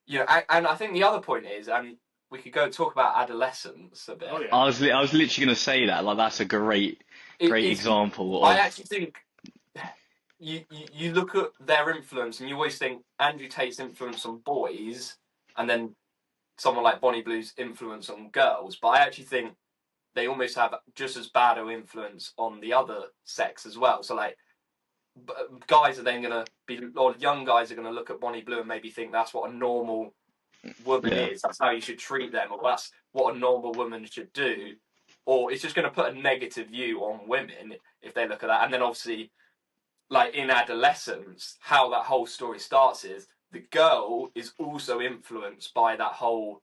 and I think the other point is, and we could go talk about adolescence a bit. Oh, yeah. I was literally going to say that. Like, that's a great example. I actually think you look at their influence and you always think Andrew Tate's influence on boys and then someone like Bonnie Blue's influence on girls, but I actually think they almost have just as bad an influence on the other sex as well. So like guys are then going to be, or young guys are going to look at Bonnie Blue and maybe think that's what a normal woman is, that's how you should treat them, or that's what a normal woman should do. Or it's just going to put a negative view on women if they look at that. And then obviously, like in adolescence, how that whole story starts is the girl is also influenced by that whole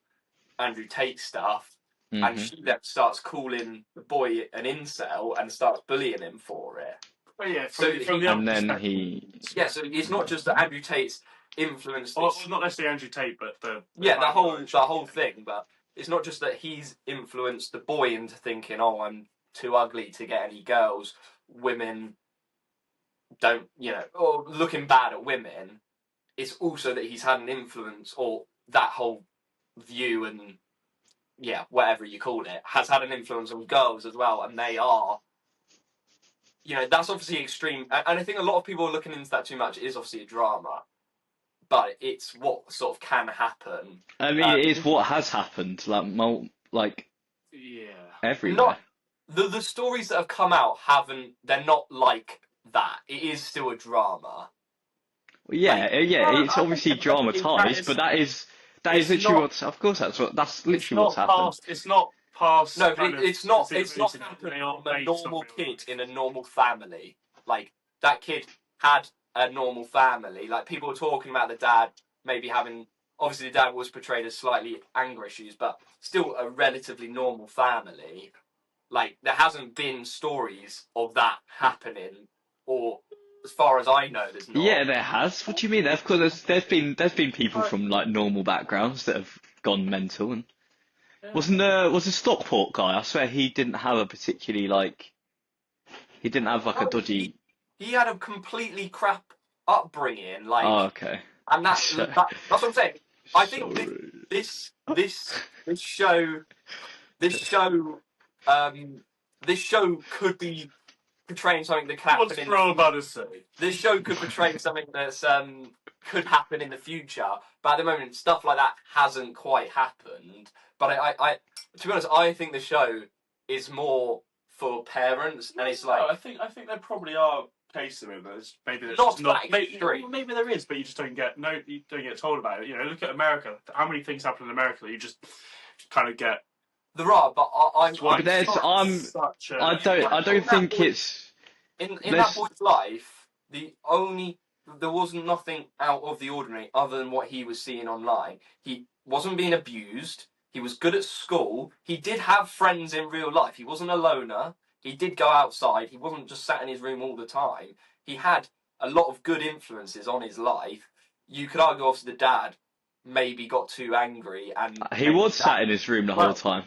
Andrew Tate stuff. Mm-hmm. And she then starts calling the boy an incel and starts bullying him for it. Well, yeah, so it's not just that Andrew Tate's influenced. Well, not necessarily Andrew Tate, but the whole thing. But it's not just that he's influenced the boy into thinking, "Oh, I'm too ugly to get any girls." Women don't, or looking bad at women. It's also that he's had an influence, or that whole view and whatever you call it, has had an influence on girls as well, and they are. That's obviously extreme, and I think a lot of people are looking into that too much. It is obviously a drama, but it's what sort of can happen. I mean, it's what has happened, everywhere. The stories that have come out they're not like that. It is still a drama. Well, it's obviously dramatised, but That is It's literally not. what's. Of course, that's It's literally what's not happened. past. It's not past. No, but kind of it's not. disease It's not that happened they are from a based on normal real kid life. in a normal family. Like that kid had a normal family. Like people were talking about the dad maybe having. Obviously, the dad was portrayed as slightly anger issues, but still a relatively normal family. Like there hasn't been stories of that happening, or as far as I know, there's Yeah, not. there has. What do you mean? Of course, there's been people from like normal backgrounds that have gone mental, and Yeah. was a Stockport guy. I swear he didn't have a particularly like he didn't have like a No, dodgy. he had a completely crap upbringing. Like, Oh, okay. and So, that's what I'm saying. I think sorry. this show this show um this show could be portraying something that could What's happen in Bro about to say? this show could portray something that's could happen in the future, but at the moment stuff like that hasn't quite happened. But I to be honest, I think the show is more for parents, and it's like I think there probably are cases of it. Maybe there's not just not. that Maybe, extreme. maybe there is, but you just don't get you don't get told about it. You know, look at America. How many things happen in America that you just kind of get? There are, but I'm But there's such a. I don't think it's in that there's boy's life, there wasn't nothing out of the ordinary other than what he was seeing online. He wasn't being abused. He was good at school. He did have friends in real life. He wasn't a loner. He did go outside. He wasn't just sat in his room all the time. He had a lot of good influences on his life. You could argue, obviously, the dad maybe got too angry and he was sat in his room the whole time.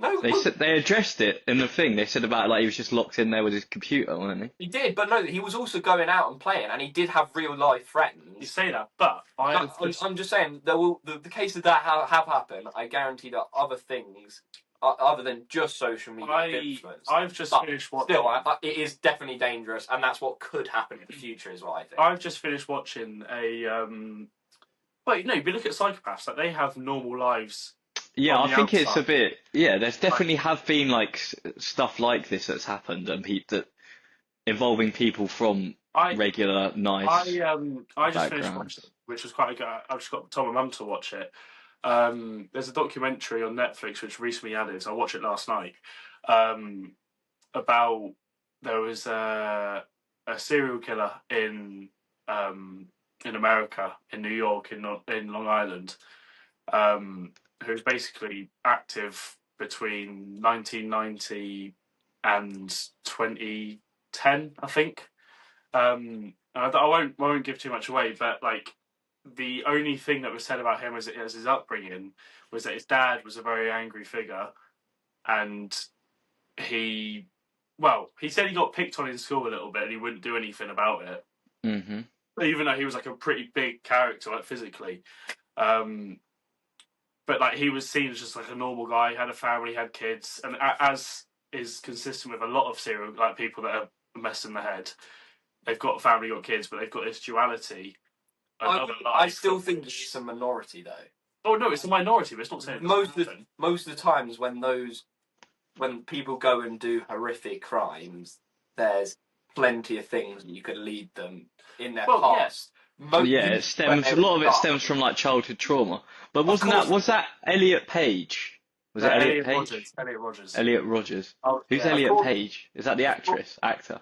No, They said they addressed it in the thing. They said about like he was just locked in there with his computer, wasn't he? he did, but no, he was also going out and playing, and he did have real life friends. You say that, but I'm just saying the cases that have happened. I guarantee that other things, other than just social media, have influence. I've just finished watching. Still, it is definitely dangerous, and that's what could happen in the future, is what I think. I've just finished watching a. Well, you know, if you look at psychopaths, like they have normal lives. Yeah, On I the think it's a outside. bit. Yeah, there's definitely have been like stuff like this that's happened, and that involving people from regular nice I just finished backgrounds. watching, which was quite a good. I just told my mum to watch it. There's a documentary on Netflix which recently added. So I watched it last night. About there was a serial killer in America, in New York, in Long Island, who's basically active between 1990 and 2010, I think. I won't give too much away, but like the only thing that was said about him as his upbringing was that his dad was a very angry figure, and he said he got picked on in school a little bit, and he wouldn't do anything about it, even though he was like a pretty big character, like physically. But like he was seen as just like a normal guy, had a family, had kids, and as is consistent with a lot of serial like people that are messed in the head. They've got a family, got kids, but they've got this duality. I still think it's a minority, though. Oh no, it's a minority, but it's not saying most of the times when people go and do horrific crimes, there's plenty of things that you could lead them in their past. Yeah, it stems. A lot of it stems from like childhood trauma. But was that Elliot Page? Was it Elliot Page? Elliot Rogers. Elliot Rogers. Who's yeah, Elliot Page? Is that the actor?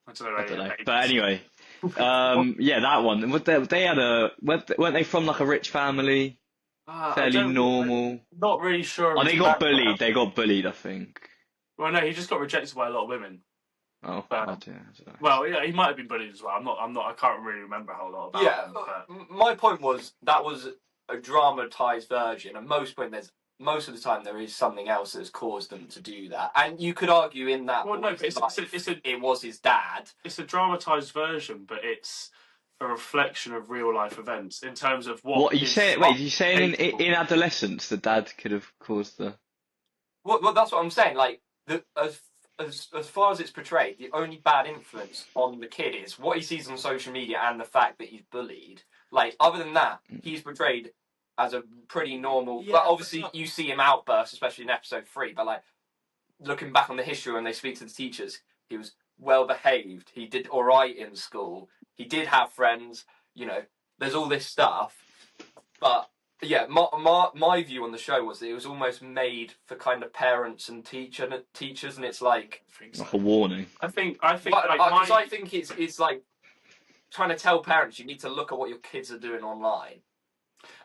I don't know. But anyway, yeah, that one. Weren't they from like a rich family? Fairly normal. Not really sure. Oh, they got bullied. They got bullied, I think. Well, no, he just got rejected by a lot of women. Oh, but, I don't know. Well, yeah, he might have been bullied as well. I'm not. I can't really remember a whole lot about him. But... My point was that was a dramatized version, and most of the time there is something else that's caused them to do that, and you could argue in that. Well, no, but it was his dad. It's a dramatized version, but it's a reflection of real life events in terms of what. What you say? Wait, you saying in adolescence the dad could have caused the? Well, that's what I'm saying. Like as far as it's portrayed, the only bad influence on the kid is what he sees on social media and the fact that he's bullied. Like other than that, he's portrayed as a pretty normal. Yeah, but obviously, you see him outburst, especially in episode 3. But like looking back on the history when they speak to the teachers, he was well behaved. He did all right in school. He did have friends. You know, there's all this stuff. But yeah, my view on the show was that it was almost made for kind of parents and teachers, and it's like, I think Like so. a warning. I think because like I think it's like trying to tell parents you need to look at what your kids are doing online.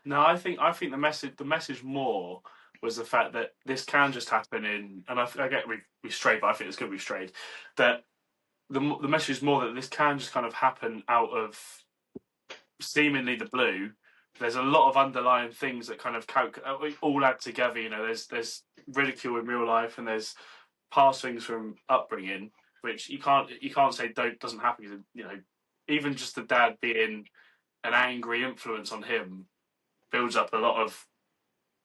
no, I think the message more was the fact that this can just happen and I get we strayed, but I think it's good we strayed. That the message is more that this can just kind of happen out of seemingly the blue. There's a lot of underlying things that kind of all add together. You know, there's ridicule in real life, and there's past things from upbringing, which you can't say doesn't happen. Because, you know, even just the dad being an angry influence on him builds up a lot of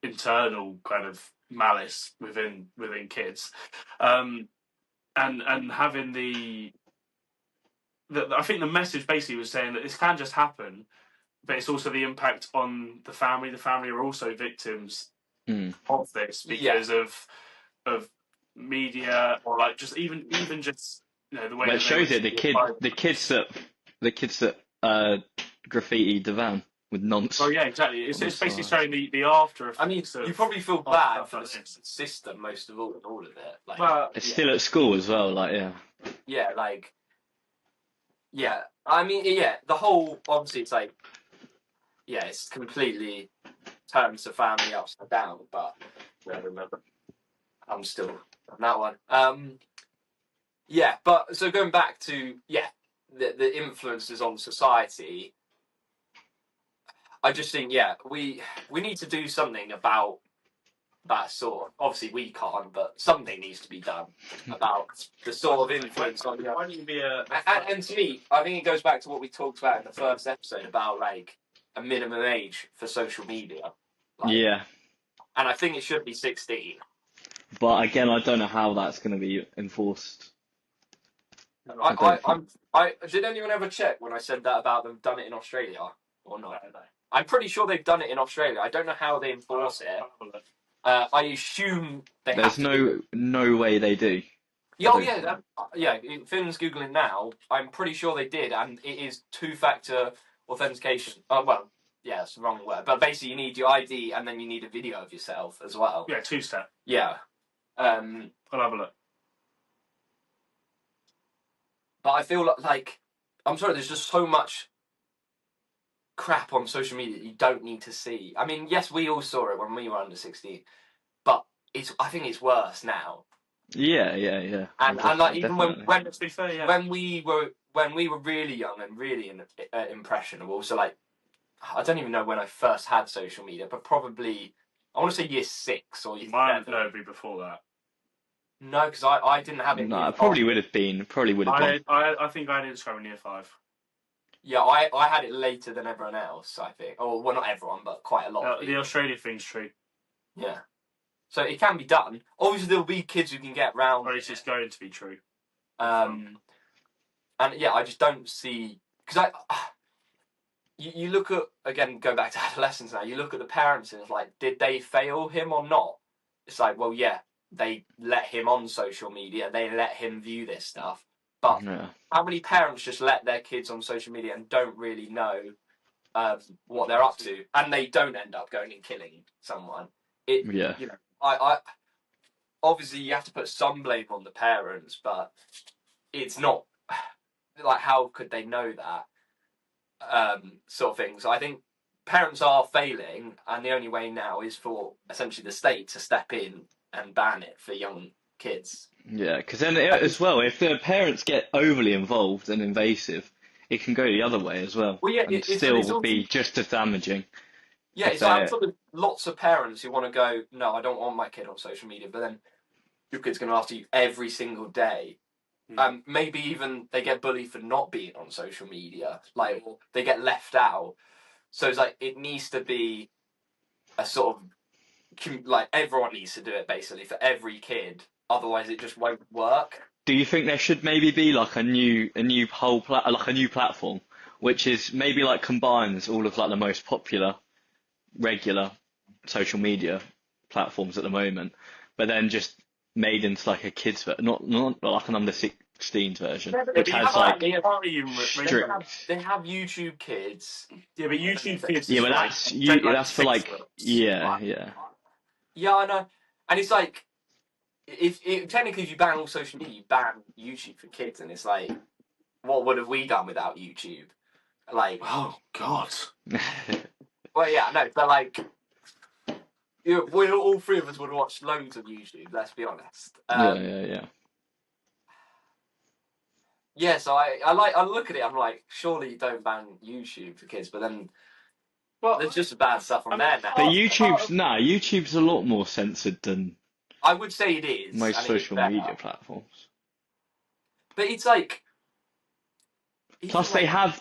internal kind of malice within kids, and having I think the message basically was saying that this can just happen, but it's also the impact on the family. The family are also victims of this because of media, or like just even just, you know, the way But it that they shows would it. The kids that graffiti the van with nonce. Oh yeah, exactly. It's on the basically side. showing the after I mean, effects. you of probably feel of bad stuff for like the this. system most of all of it. Like, Well, It's yeah, still at school as well. Like yeah, like, yeah. I mean, yeah. The whole, obviously, it's like, yeah, it's completely turns the family upside down. But yeah, remember, I'm still on that one. Yeah, but so going back to the influences on society, I just think we need to do something about that sort. Obviously, we can't, but something needs to be done about the sort of influence on. why don't you be a And to me, I think it goes back to what we talked about in the first episode about like a minimum age for social media. Like, yeah. and I think it should be 16. But again, I don't know how that's going to be enforced. I did anyone ever check when I said that about them done it in Australia or not? No. I'm pretty sure they've done it in Australia. I don't know how they enforce it. I assume they There's have to do it. no way they do. Yeah, oh I don't yeah, Finn's googling now. I'm pretty sure they did, and it is two-factor authentication. Oh well, yeah, that's the wrong word. But basically, you need your ID, and then you need a video of yourself as well. Yeah, 2-step. Yeah. I'll have a look. But I feel like I'm sorry. There's just so much crap on social media that you don't need to see. I mean, yes, we all saw it when we were under 16, but I think it's worse now. Yeah. And like even Definitely. To be fair, yeah. when we were really young and really impressionable, so like I don't even know when I first had social media, but probably I want to say year 6 or year Mine 7. would be before that. No, because I didn't have it. No, it probably would have been. I think I had Instagram in year 5. Yeah, I had it later than everyone else, I think. Or well, not everyone, but quite a lot. Of The people. Australia thing's true. Yeah. So it can be done. Obviously, there'll be kids who can get round. Or it's just going to be true. And yeah, I just don't see because you look at, again, go back to adolescence now. You look at the parents and it's like, did they fail him or not? It's like, well, yeah, they let him on social media. They let him view this stuff. But how many parents just let their kids on social media and don't really know what they're up to, and they don't end up going and killing someone? You know, I obviously you have to put some blame on the parents, but it's not like how could they know that sort of thing. So I think parents are failing, and the only way now is for essentially the state to step in and ban it for young kids. Yeah, because then as well, if the parents get overly involved and invasive, it can go the other way as well. Well, yeah, and still be just as damaging. Yeah, it's like, I'm talking lots of parents who want to go, no, I don't want my kid on social media, but then your kid's going to ask you every single day. Maybe even they get bullied for not being on social media, like, or they get left out. So it's like it needs to be a sort of like everyone needs to do it basically for every kid. Otherwise, it just won't work. Do you think there should maybe be like a new platform, which is maybe like combines all of like the most popular, regular social media platforms at the moment, but then just made into like a kids, not like an 16's version, Yeah, but which you has can't- like you can't even strict. they have YouTube Kids. Yeah, but YouTube Kids Yeah, is but like, that's for like six yeah, yeah. Yeah, I know. And it's like, if technically if you ban all social media, you ban YouTube for kids, and it's like, what would have we done without YouTube? Like, Oh God. well, yeah, no, but like, we all three of us would have watched loads of YouTube. Let's be honest. Yeah. Yeah, so I look at it. I'm like, surely you don't ban YouTube for kids, but then Well, there's just bad stuff on there now. But YouTube's a lot more censored than I would say it is most and it is social better. media platforms. But it's like, Plus, they have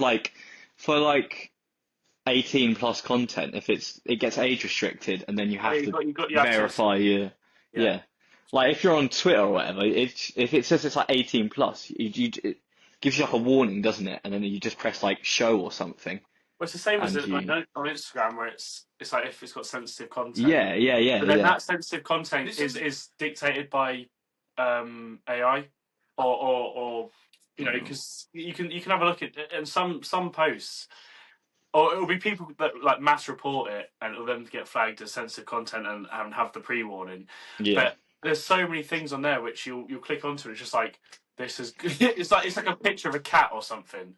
like for like 18 plus content. If it gets age restricted, and then you have to you have to- verify your yeah. Like if you're on Twitter or whatever, if it says it's like 18 plus, it gives you like a warning, doesn't it? And then you just press like show or something. Well, it's the same as And like, on Instagram, where it's like if it's got sensitive content. Yeah. But then that sensitive content is dictated by AI or because you can have a look at and some posts, or it'll be people that like mass report it and it'll then get flagged as sensitive content and have the pre-warning. Yeah. But there's so many things on there which you'll click onto. It's just like this is it's like a picture of a cat or something.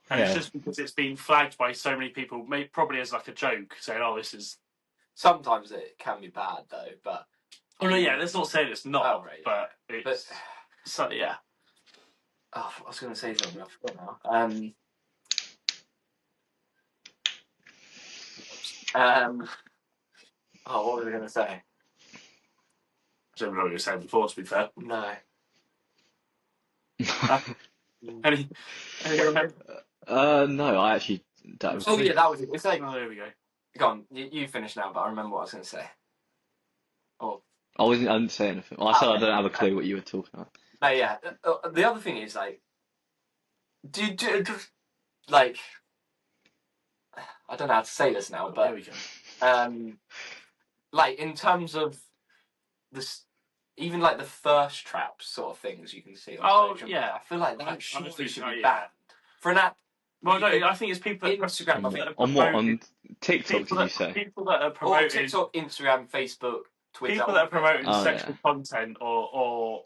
And it's just because it's been flagged by so many people, probably as like a joke, saying, "Oh, this is." Sometimes it can be bad though, but Oh no, yeah. Let's not say it's not, Oh, right. but it's. So yeah. oh, I was going to say something. I forgot now. Oh, what was I going to say? I don't know what you were saying before. To be fair. No. Any remember? No, I actually that was. Oh yeah, that was it. It's like, Oh, there we go. go on, you finish now, but I remember what I was going to say. Oh. I didn't say anything. Well, I said I don't have a clue what you were talking about. No, yeah. The other thing is like, do like, I don't know how to say this now, There but we go. like in terms of this, even like the thirst trap sort of things you can see on social media, I feel like that surely should be banned for an app. Well, no, I think it's people that Instagram. On what? On TikTok, did you say? People that are Or promoting TikTok, Instagram, Facebook, Twitter. people that are promoting Oh, sexual content or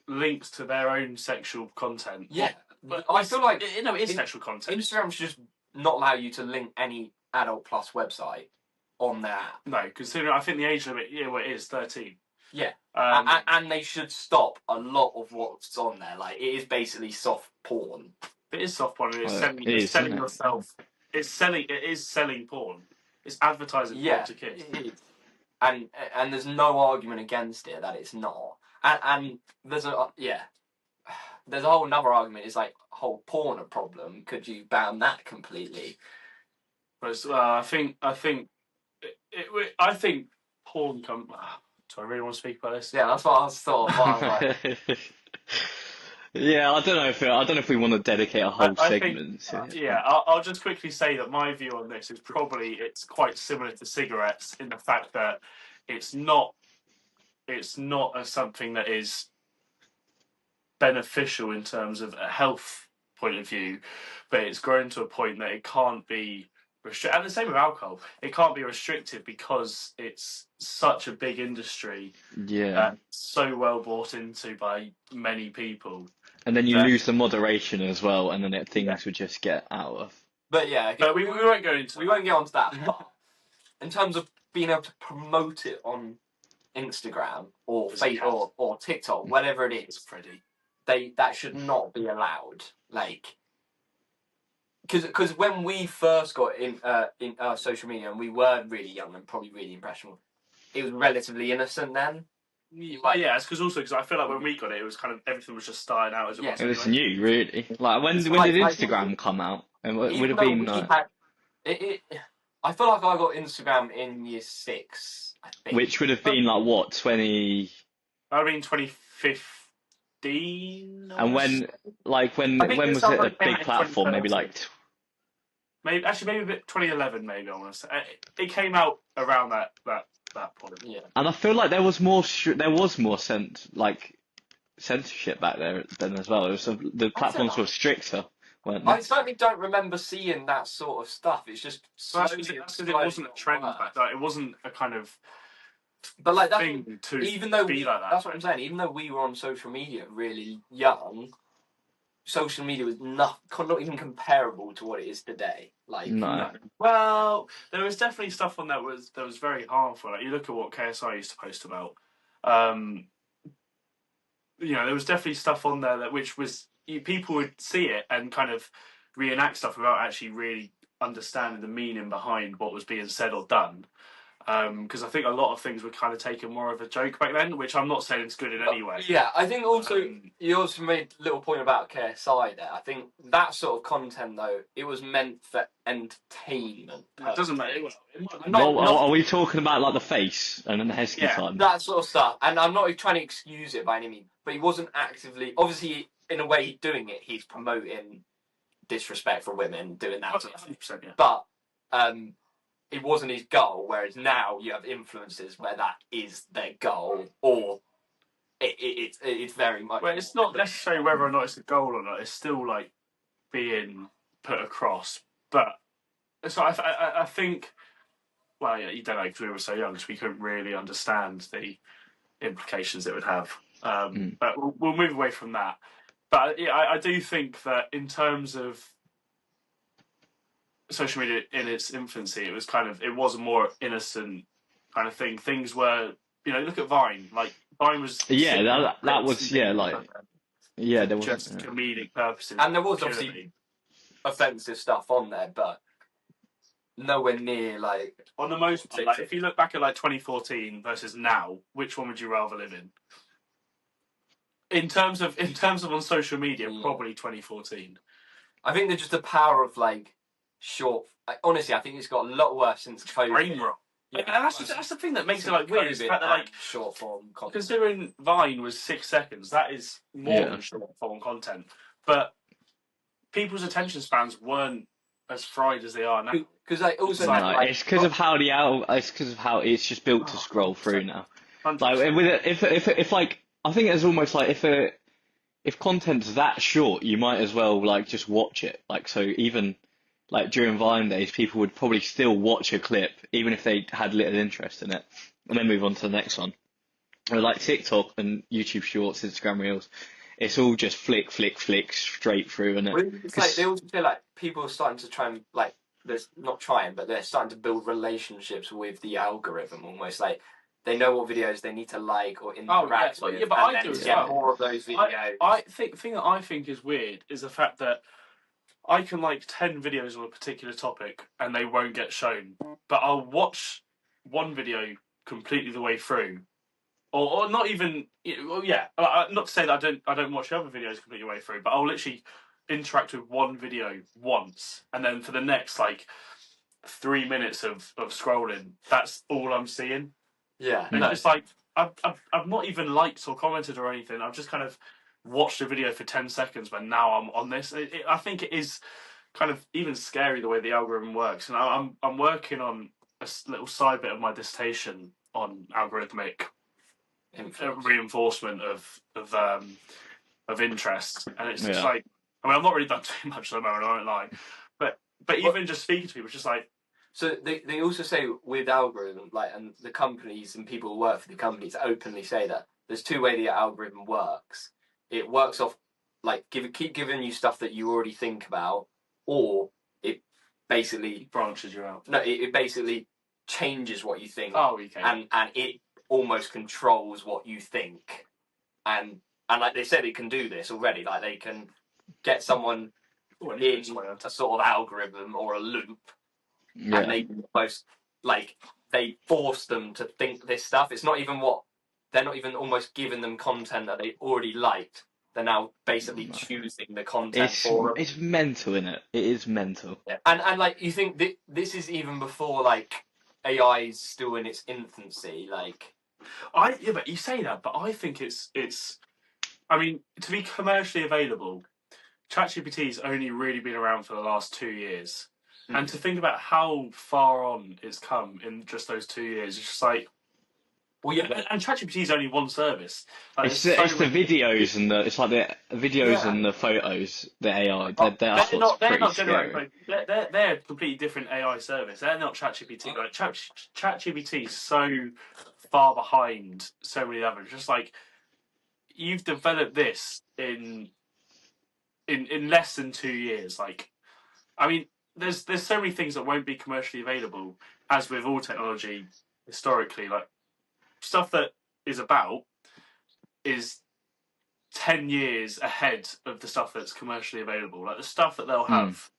links to their own sexual content. Yeah, but I feel like it's sexual content. Instagram should just not allow you to link any Adult Plus website on their app. No, considering I think the age limit, it is 13. Yeah, And they should stop a lot of what's on there. Like, it is basically soft porn. it is soft porn. It's Well, selling, it it's is, selling isn't it? yourself. It is selling porn. It's advertising Yeah, porn to kids. it is. And there's no argument against it that it's not. And there's there's a whole another argument. It's like, whole porn a problem? Could you ban that completely? Whereas, I think porn come. Do I really want to speak about this? Yeah, that's what I was thought. Like, Yeah, I don't know if we want to dedicate a whole I segment. think, to it. yeah, I'll just quickly say that my view on this is probably it's quite similar to cigarettes in the fact that it's not something that is beneficial in terms of a health point of view, but it's grown to a point that it can't be restricted. And the same with alcohol, it can't be restricted because it's such a big industry, Yeah. so well bought into by many people. And then you lose the moderation as well, and then things would just get out of. but yeah, But we won't go into. we won't get onto that. But in terms of being able to promote it on Instagram or Facebook or TikTok, whatever it is, Freddie. that should not be allowed. Like, because when we first got in social media and we were really young and probably really impressionable, it was relatively innocent then. Well, yeah, it's because I feel like when we got it, it was kind of everything was just starting out as it was. It was anyway. new, really. Like when did Instagram come out? And it would have been. I feel like I got Instagram in year 6. I think. Which would have been like what 20. I mean 2015. And when was it a big platform? Maybe like. Maybe a bit 2011. Maybe I want to say it came out around that point. Yeah. And I feel like there was more sense, like censorship back there then as well. It was the platforms were stricter, weren't they? I certainly don't remember seeing that sort of stuff. It's just Well, slowly that's because it wasn't a trend back then. It wasn't a kind of but like that thing to even though be like that. that's what I'm saying. Even though we were on social media really young, social media was not even comparable to what it is today. Like No. Well, there was definitely stuff on that was very harmful. Like you look at what KSI used to post about. There was definitely stuff on there which was people would see it and kind of reenact stuff without actually really understanding the meaning behind what was being said or done. Because I think a lot of things were kind of taken more of a joke back then, which I'm not saying it's good in any way. Yeah, I think also you also made a little point about KSI there. I think that sort of content though, it was meant for entertainment. It doesn't matter. Are we talking about like the face and then the Heskey time? That sort of stuff. And I'm not trying to excuse it by any means, but he wasn't actively. Obviously, in a way, doing it, he's promoting disrespect for women, doing that. 100%, yeah. But it wasn't his goal. Whereas now you have influencers where that is their goal, or it's very much. Well, it's not necessarily whether or not it's a goal or not. It's still like being put across. But so I think. Well, yeah, you don't know because we were so young, so we couldn't really understand the implications it would have. But we'll move away from that. But yeah, I do think that in terms of social media in its infancy, it was a more innocent kind of thing. Things were, look at Vine. Like Vine was that was there was just comedic purposes, and there was obviously offensive stuff on there, but nowhere near like on the most part. Like, if you look back at like 2014 versus now, which one would you rather live in? In terms of on social media, probably 2014. I think there's just the power of like short. Honestly, I think it's got a lot worse since COVID. Brain rot. Yeah, that's the thing that makes it like weird. Is the fact that like short form content. Considering Vine was 6 seconds, that is more than short form content. But people's attention spans weren't as fried as they are now. Because also it's because of how it's just built to scroll through now. 100%. Like with it, if like I think it's almost like if content's that short, you might as well like just watch it. Like so, even like during Vine days, people would probably still watch a clip even if they had little interest in it, and then move on to the next one. Or like TikTok and YouTube Shorts, Instagram Reels. It's all just flick straight through, and it's like they also feel like people are starting to try and like they're starting to build relationships with the algorithm almost. Like they know what videos they need to like or interact with. Yeah, but I do get more of those videos. Thing that I think is weird is the fact that I can like 10 videos on a particular topic and they won't get shown, but I'll watch one video completely the way through. Or not even, not to say that I don't watch the other videos completely the way through, but I'll literally interact with one video once, and then for the next like 3 minutes of scrolling, that's all I'm seeing. Yeah, and it's like I've not even liked or commented or anything. I've just kind of watched a video for 10 seconds, but now I'm on this. I think it is kind of even scary the way the algorithm works, and I'm working on a little side bit of my dissertation on algorithmic reinforcement of interest, and it's just like I've not really done too much at the moment, I won't lie, but even just speaking to people, it's just like. So they also say with algorithm, like, and the companies and people who work for the companies openly say that there's two ways the algorithm works. It works off like keep giving you stuff that you already think about, or it basically branches you out. No, it basically changes what you think. Oh, okay. And it almost controls what you think, and like they said, it can do this already. Like they can get someone in a sort of algorithm or a loop, and they almost like they force them to think this stuff. It's not even they're not even almost giving them content that they already liked. They're now basically choosing the content for them. It's mental, isn't it? It is mental. Yeah. And like you think this is even before like AI is still in its infancy. Like but you say that, but I think it's. I mean, to be commercially available, ChatGPT's only really been around for the last 2 years, and to think about how far on it's come in just those 2 years, it's just like Well, yeah, And ChatGPT is only one service. Like, It's there's the many- videos and it's like the videos Yeah. and the photos, the AI. Oh, That's what's they're pretty not generating. scary. Like, they're a completely different AI service. They're not ChatGPT. Like ChatGPT is so far behind so many others. Just like you've developed this in less than 2 years. Like, I mean, there's so many things that won't be commercially available, as with all technology historically. Like stuff that is about is 10 years ahead of the stuff that's commercially available. Like the stuff that they'll have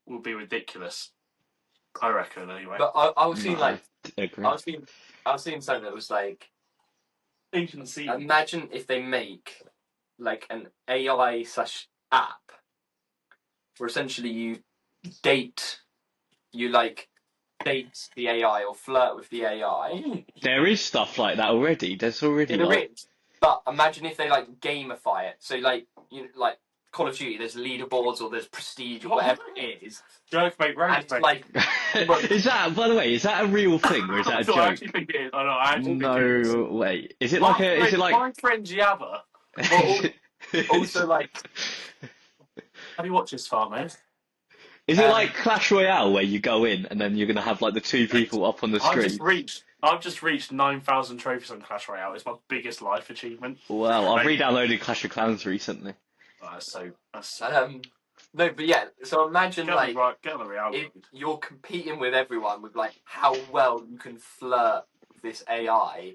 will be ridiculous. I reckon, anyway. But I was seeing No, like I agree. I was seeing something that was like, Inconceivable. imagine if they make like an AI / app where essentially you like date the AI or flirt with the AI. There is stuff like that already. There's already There like is. But imagine if they like gamify it. So like like Call of Duty, there's leaderboards or there's prestige or whatever it is. Joke, mate, And rank, it's mate. like is that, by the way, is that a real thing or is that a So I joke? actually think it is. Oh, no, I actually think it is. No way. Is it like is it like My friend Jabba. Also, like, have you watched this far, mate? is it like Clash Royale where you go in and then you're gonna have like the two people up on the screen? I've just reached 9,000 trophies on Clash Royale. It's my biggest life achievement. Well, I've Mate. re-downloaded Clash of Clans recently. Oh, that's no, but yeah. So imagine get like on the reality. if you're competing with everyone with like how well you can flirt with this AI,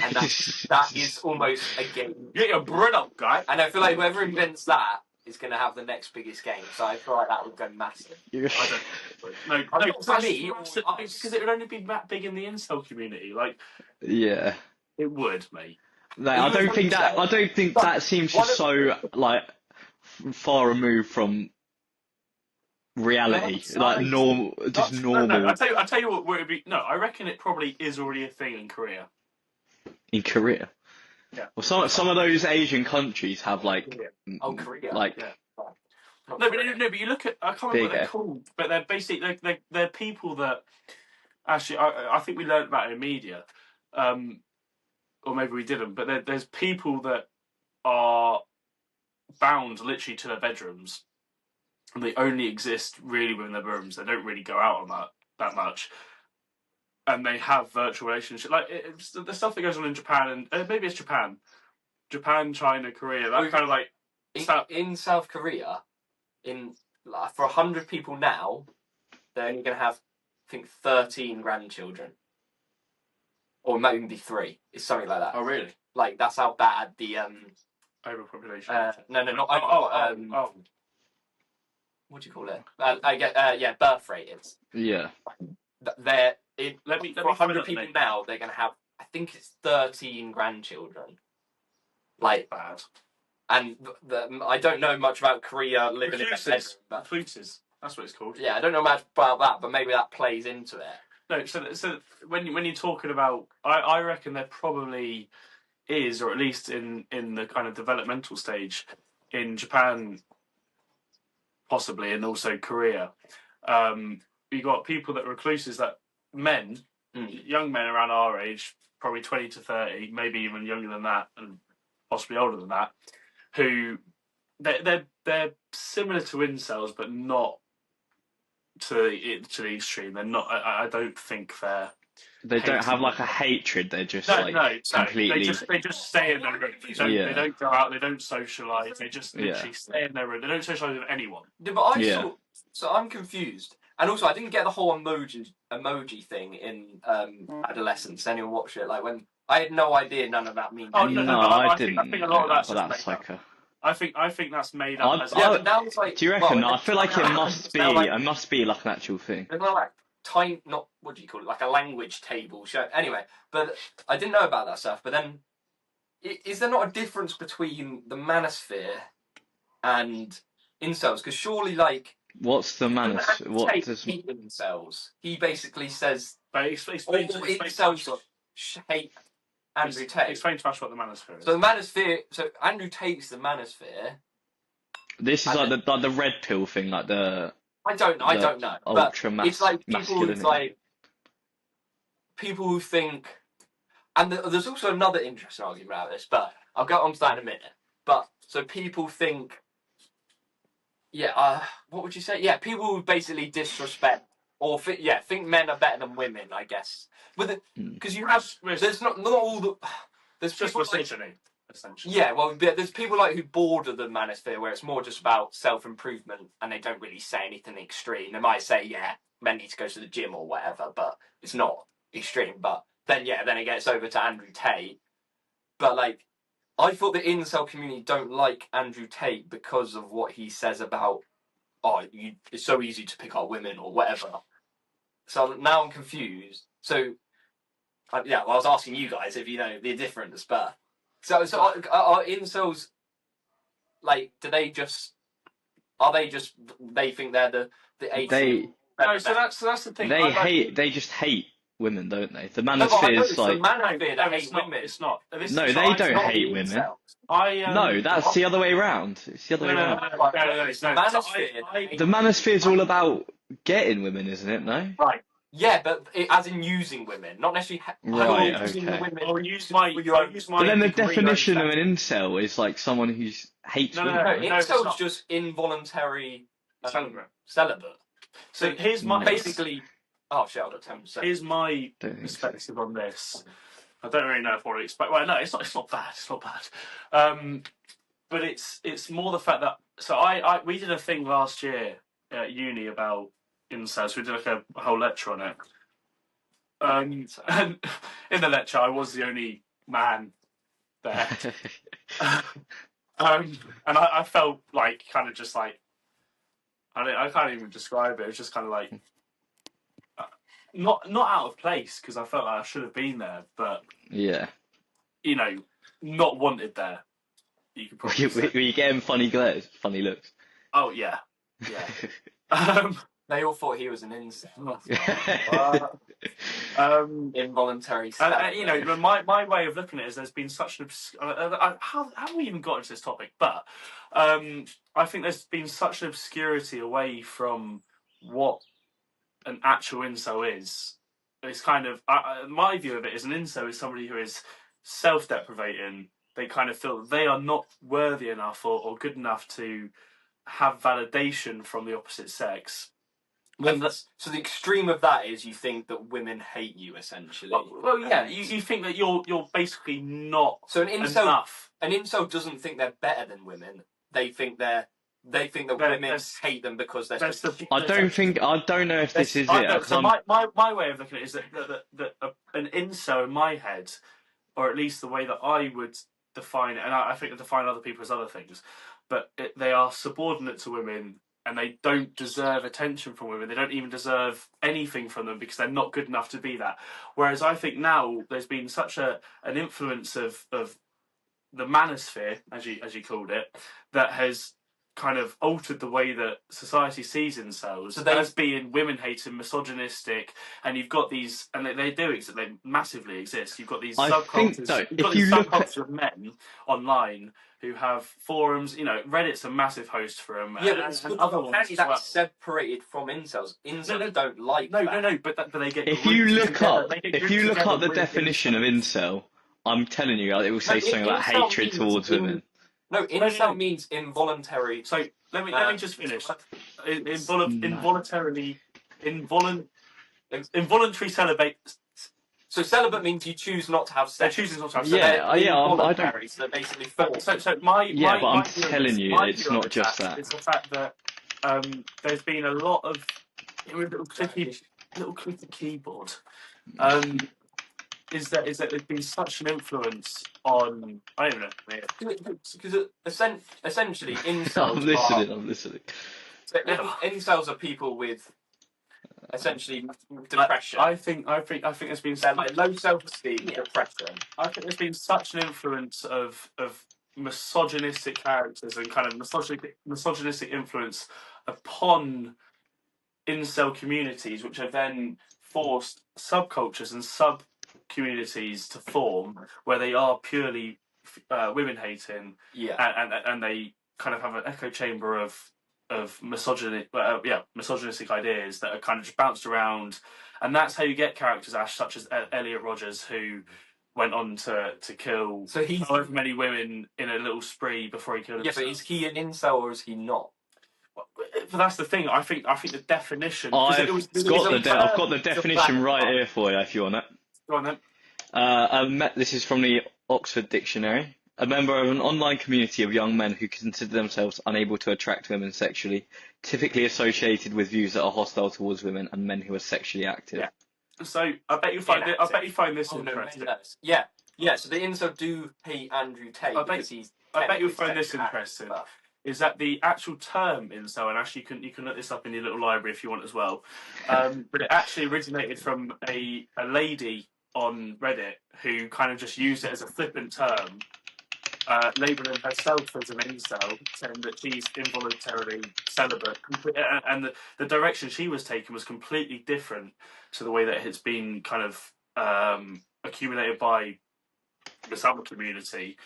and that is almost a game. Get your bread up, guy. And I feel like whoever invents that is going to have the next biggest game. So I feel like that would go massive. No, For me, because it would only be that big in the incel community. Like, Yeah. it would, mate. No, I don't think that seems just so like far removed from reality. Like normal, just normal. No, I tell you what, where it'd be. No, I reckon it probably is already a thing in Korea. In Korea. Yeah. Well, some of those Asian countries have like, Korea. like Yeah. No, but you look at, I can't remember what they're called, but they're basically they're people that actually I think we learned about it in media, or maybe we didn't. But there's people that are bound literally to their bedrooms, and they only exist really within their bedrooms. They don't really go out on that much, and they have virtual relationships. Like it's the stuff that goes on in Japan, and maybe it's Japan, China, Korea. That kind of like in South Korea. For 100 people now, they're only going to have, I think, 13 grandchildren, or it might even be 3. It's something like that. Oh, really? Like that's how bad the Overpopulation. no, not what do you call it? Birth rate is. Yeah. They're Let me for 100 people mate. now, they're going to have, I think it's 13 grandchildren. Like Bad. And I don't know much about Korea living in a bedroom. Recluses. That's what it's called. Yeah, I don't know much about that, but maybe that plays into it. No, so when you're talking about, I reckon there probably is, or at least in the kind of developmental stage, in Japan, possibly, and also Korea. You got people that are recluses, that men, young men around our age, probably 20 to 30, maybe even younger than that, and possibly older than that, who they're similar to incels, but not to the extreme. They're not. I don't think they're. They don't have like a hatred. They're just completely. They just stay in their room. They don't go out. They don't socialise. They just literally stay in their room. They don't socialise with anyone. Yeah, but so I'm confused. And also, I didn't get the whole emoji thing in adolescence. Anyone watch it? Like when I had no idea none of that means. Oh no, I didn't. I think a lot of that's that's like a. I think that's made up. But now it's like, do you reckon? I feel like it must be. It must be like an actual thing. There's no like time, not what do you call it? Like a language table show. Anyway, but I didn't know about that stuff. But then, is there not a difference between the manosphere and incels? Because surely, like, what's the manosphere? What does incels? He basically says all incels hate Andrew Tate. Explain to us what the manosphere is. So the manosphere. So Andrew Tate's the manosphere. This is like the red pill thing, like the. I don't know. But it's like people who think. And there's also another interesting argument about this, but I'll get on to that in a minute. But so people think, what would you say? Yeah, people would basically disrespect or think men are better than women, I guess. Because you have, there's not all the, there's Just people misogyny, essentially. yeah, well, there's people like who border the manosphere where it's more just about self-improvement and they don't really say anything extreme. They might say, yeah, men need to go to the gym or whatever, but it's not extreme. But then it gets over to Andrew Tate. But like, I thought the incel community don't like Andrew Tate because of what he says about, it's so easy to pick up women or whatever. So now I'm confused. So, I was asking you guys if you know the difference, but so are incels like? They think they're the 18? No, so that's the thing. They just hate women, don't they? The No, but I know manosphere it's is the like manosphere that hate It's not. women. It's not. no, they don't hate women. No, that's the other way around. It's the other way around. No. The manosphere is all about getting women, isn't it? No. Right. Yeah, but as in using women, not necessarily. Right, using the okay. women. I'll use my. But then the definition of an incel is like someone who hates women. No, right? incel's just involuntary celibate. So here's my basically. Oh shit! I've got 10%. Here's my Don't think so. perspective on this. I don't really know if what to expect. Well, no, it's not. It's not bad. It's not bad. But it's more the fact that we did a thing last year at uni about incels. We did like a whole lecture on it. And in the lecture, I was the only man there. And I felt like kind of just like I can't even describe it. It was just kind of like not out of place because I felt like I should have been there, but Yeah. you know, not wanted there. You could probably say. Were you getting funny glares, funny looks? Oh yeah. They all thought he was an incel. Involuntary. You know, my way of looking at it is there's been such an how have we even got into this topic? But I think there's been such an obscurity away from what an actual incel is. It's kind of my view of it is an incel is somebody who is self-deprecating. They kind of feel that they are not worthy enough or good enough to have validation from the opposite sex. So the extreme of that is you think that women hate you essentially. Well, yeah, you think that you're basically not so an incel, enough. An incel doesn't think they're better than women. They think that women hate them because they're. I don't know if this is it. So my way of looking at it is that an incel in my head, or at least the way that I would define it, and I think I define other people as other things, but they are subordinate to women. And they don't deserve attention from women. They don't even deserve anything from them because they're not good enough to be that. Whereas I think now there's been such an influence of the manosphere, as you called it, that has kind of altered the way that society sees themselves as being women-hating, misogynistic, and you've got these, and they do exist, they massively exist. You've got these subcultures of men online who have forums. You know, Reddit's a massive host for them. Yeah, and other ones as well. That's separated from incels. Incels don't like that. No, but they get. If you look up the definition of incel, I'm telling you, it will say something like hatred towards women. No, incel means involuntary. So let me just finish. Involuntary celibate. So celibate means you choose not to have sex. They're choosing not to have sex. I don't. So they're basically forced. So but I'm telling you, it's not just that. It's the fact that there's been a lot of little clicky keyboard. Is that there's been such an influence on? I don't know. Because essentially, incels. I'm listening. So incels are people with essentially depression. I think there's been like low self-esteem, depression. I think there's been such an influence of misogynistic characters and kind of misogynistic influence upon incel communities, which have then forced subcultures and sub-communities to form where they are purely women-hating, and they kind of have an echo chamber of misogynistic ideas that are kind of just bounced around, and that's how you get characters, Ash, such as Elliot Rodgers, who went on to kill So he's however many women in a little spree before he killed yeah, himself. but is he an incel or is he not? But that's the thing. I think the definition. 'Cause I've got the definition right here for you if you want it. Go on then. This is from the Oxford Dictionary. A member of an online community of young men who consider themselves unable to attract women sexually, typically associated with views that are hostile towards women and men who are sexually active. Yeah. So I bet you find this Oh, no, interesting. yeah. So the incel do hate Andrew Tate because he's. I bet you'll find this sexually interesting. active, Is that the actual term incel? And actually, you can look this up in your little library if you want as well. But it actually originated from a lady on Reddit who kind of just used it as a flippant term, labelling herself as an incel, saying that she's involuntarily celibate, and the direction she was taking was completely different to the way that it's been kind of accumulated by the summer community.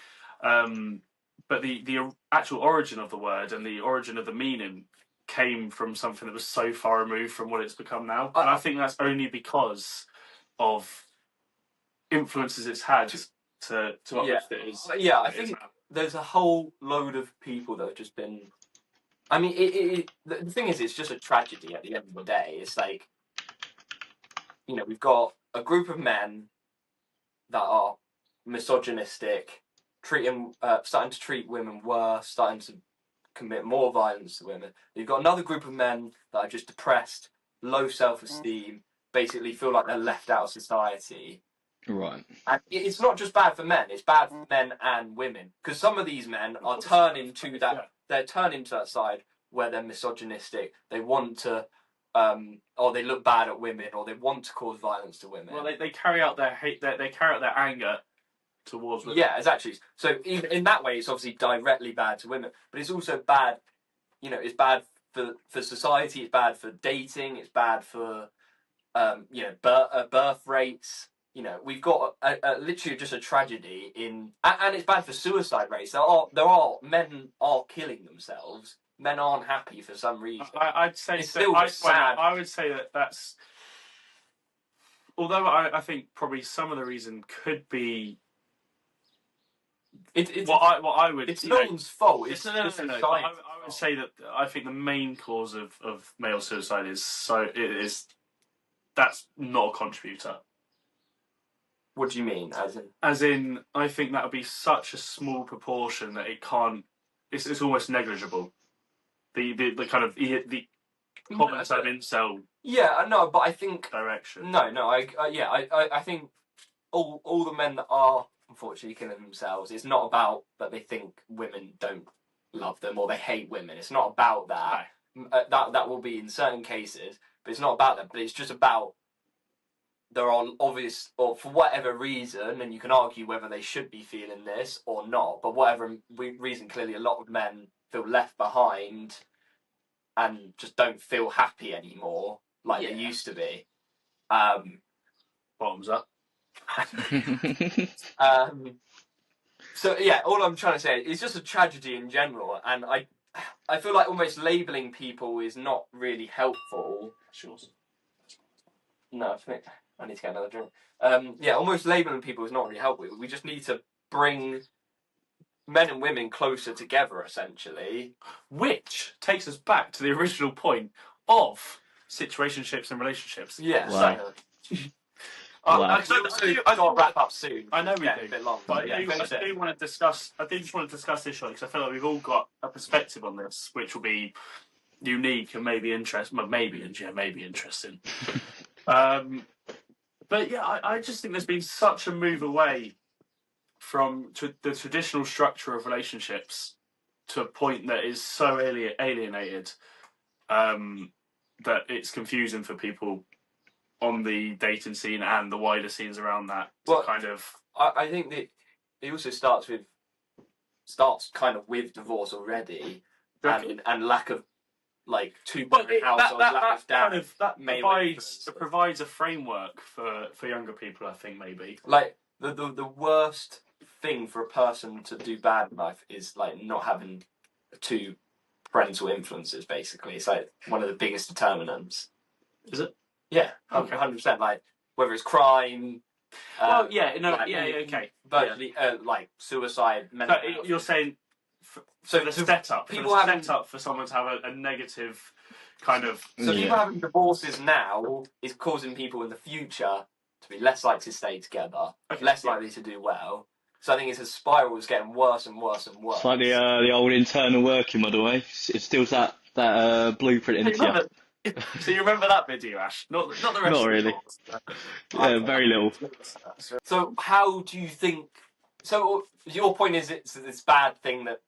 But the actual origin of the word and the origin of the meaning came from something that was so far removed from what it's become now. And I think that's only because of influences it's had to uplift it as. Yeah, I think there's a whole load of people that have just been. I mean, the thing is, it's just a tragedy at the end of the day. It's like, we've got a group of men that are misogynistic, starting to treat women worse, starting to commit more violence to women. You've got another group of men that are just depressed, low self-esteem, basically feel like they're left out of society. Right. And it's not just bad for men; it's bad for men and women, because some of these men are turning to that. Yeah. They're turning to that side where they're misogynistic. They want to, or they look bad at women, or they want to cause violence to women. Well, they carry out their hate. They carry out their anger towards women. Yeah, exactly. So even in that way, it's obviously directly bad to women, but it's also bad. It's bad for society. It's bad for dating. It's bad for, birth rates. We've got literally just a tragedy and it's bad for suicide rates. Men are killing themselves. Men aren't happy for some reason. I'd say it's still sad. I would say that's. Although I think probably some of the reason could be. It's what I would. It's no one's fault. It's no. I would say that I think the main cause of male suicide that's not a contributor. What do you mean? As in, I think that would be such a small proportion that it can't. It's almost negligible. The kind of the common term incel. Yeah, no, but I think direction. No, I think all the men that are unfortunately killing themselves. It's not about that they think women don't love them or they hate women. It's not about that. That will be in certain cases, but it's not about that. But it's just about. There are obvious, or for whatever reason, and you can argue whether they should be feeling this or not, but whatever reason, clearly a lot of men feel left behind and just don't feel happy anymore like they used to be. Bottoms up. So yeah, all I'm trying to say is just a tragedy in general, and I feel like almost labelling people is not really helpful. Sure. No, I think I need to get another drink. Almost labelling people is not really helpful. We just need to bring men and women closer together, essentially. Which takes us back to the original point of situationships and relationships. Yeah. Wow. I do wrap up soon. I know we do. A bit long, but I do want to discuss. I do just want to discuss this shot because I feel like we've all got a perspective on this, which will be unique and maybe interesting. Maybe interesting. But yeah, I just think there's been such a move away from the traditional structure of relationships to a point that is so alienated that it's confusing for people on the dating scene and the wider scenes around that. I think that it also starts kind of with divorce already, and lack of like two-parent households, lack of dad. That provides a framework for younger people. I think maybe like the worst thing for a person to do bad in life is like not having two parental influences. Basically, it's like one of the biggest determinants. Is it? Yeah, 100%. Like whether it's crime, Well, yeah, no, like, okay. Virtually, like suicide, mental So health. you're saying, So the to- setup, people for the having- setup for someone to have a negative kind of. So Yeah. people having divorces now is causing people in the future to be less likely to stay together, less likely to do well. So I think it's a spiral that's getting worse and worse and worse. It's like the old internal working model, eh? It stills that blueprint into you. So you remember that video, Ash? Not the rest. Not really. Yeah, very little. So how do you think? So your point is it's this bad thing that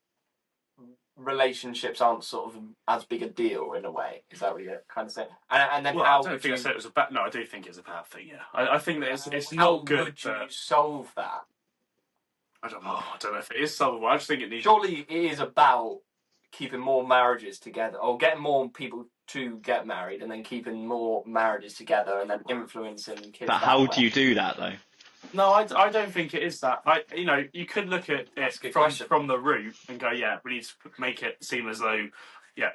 relationships aren't sort of as big a deal in a way. Is that what you're kind of saying? And then Well, how I don't think I said it was a bad. No, I do think it's a bad thing. Yeah, I think that it's how not good. would you solve that? I don't know. I don't know if it is solvable. I just think it needs. Surely it is about keeping more marriages together, or getting more people to get married, and then keeping more marriages together, and then influencing kids. But how do you do that though? No, I don't think it is that. You could look at it from the root and go, yeah, we need to make it seem as though, yeah,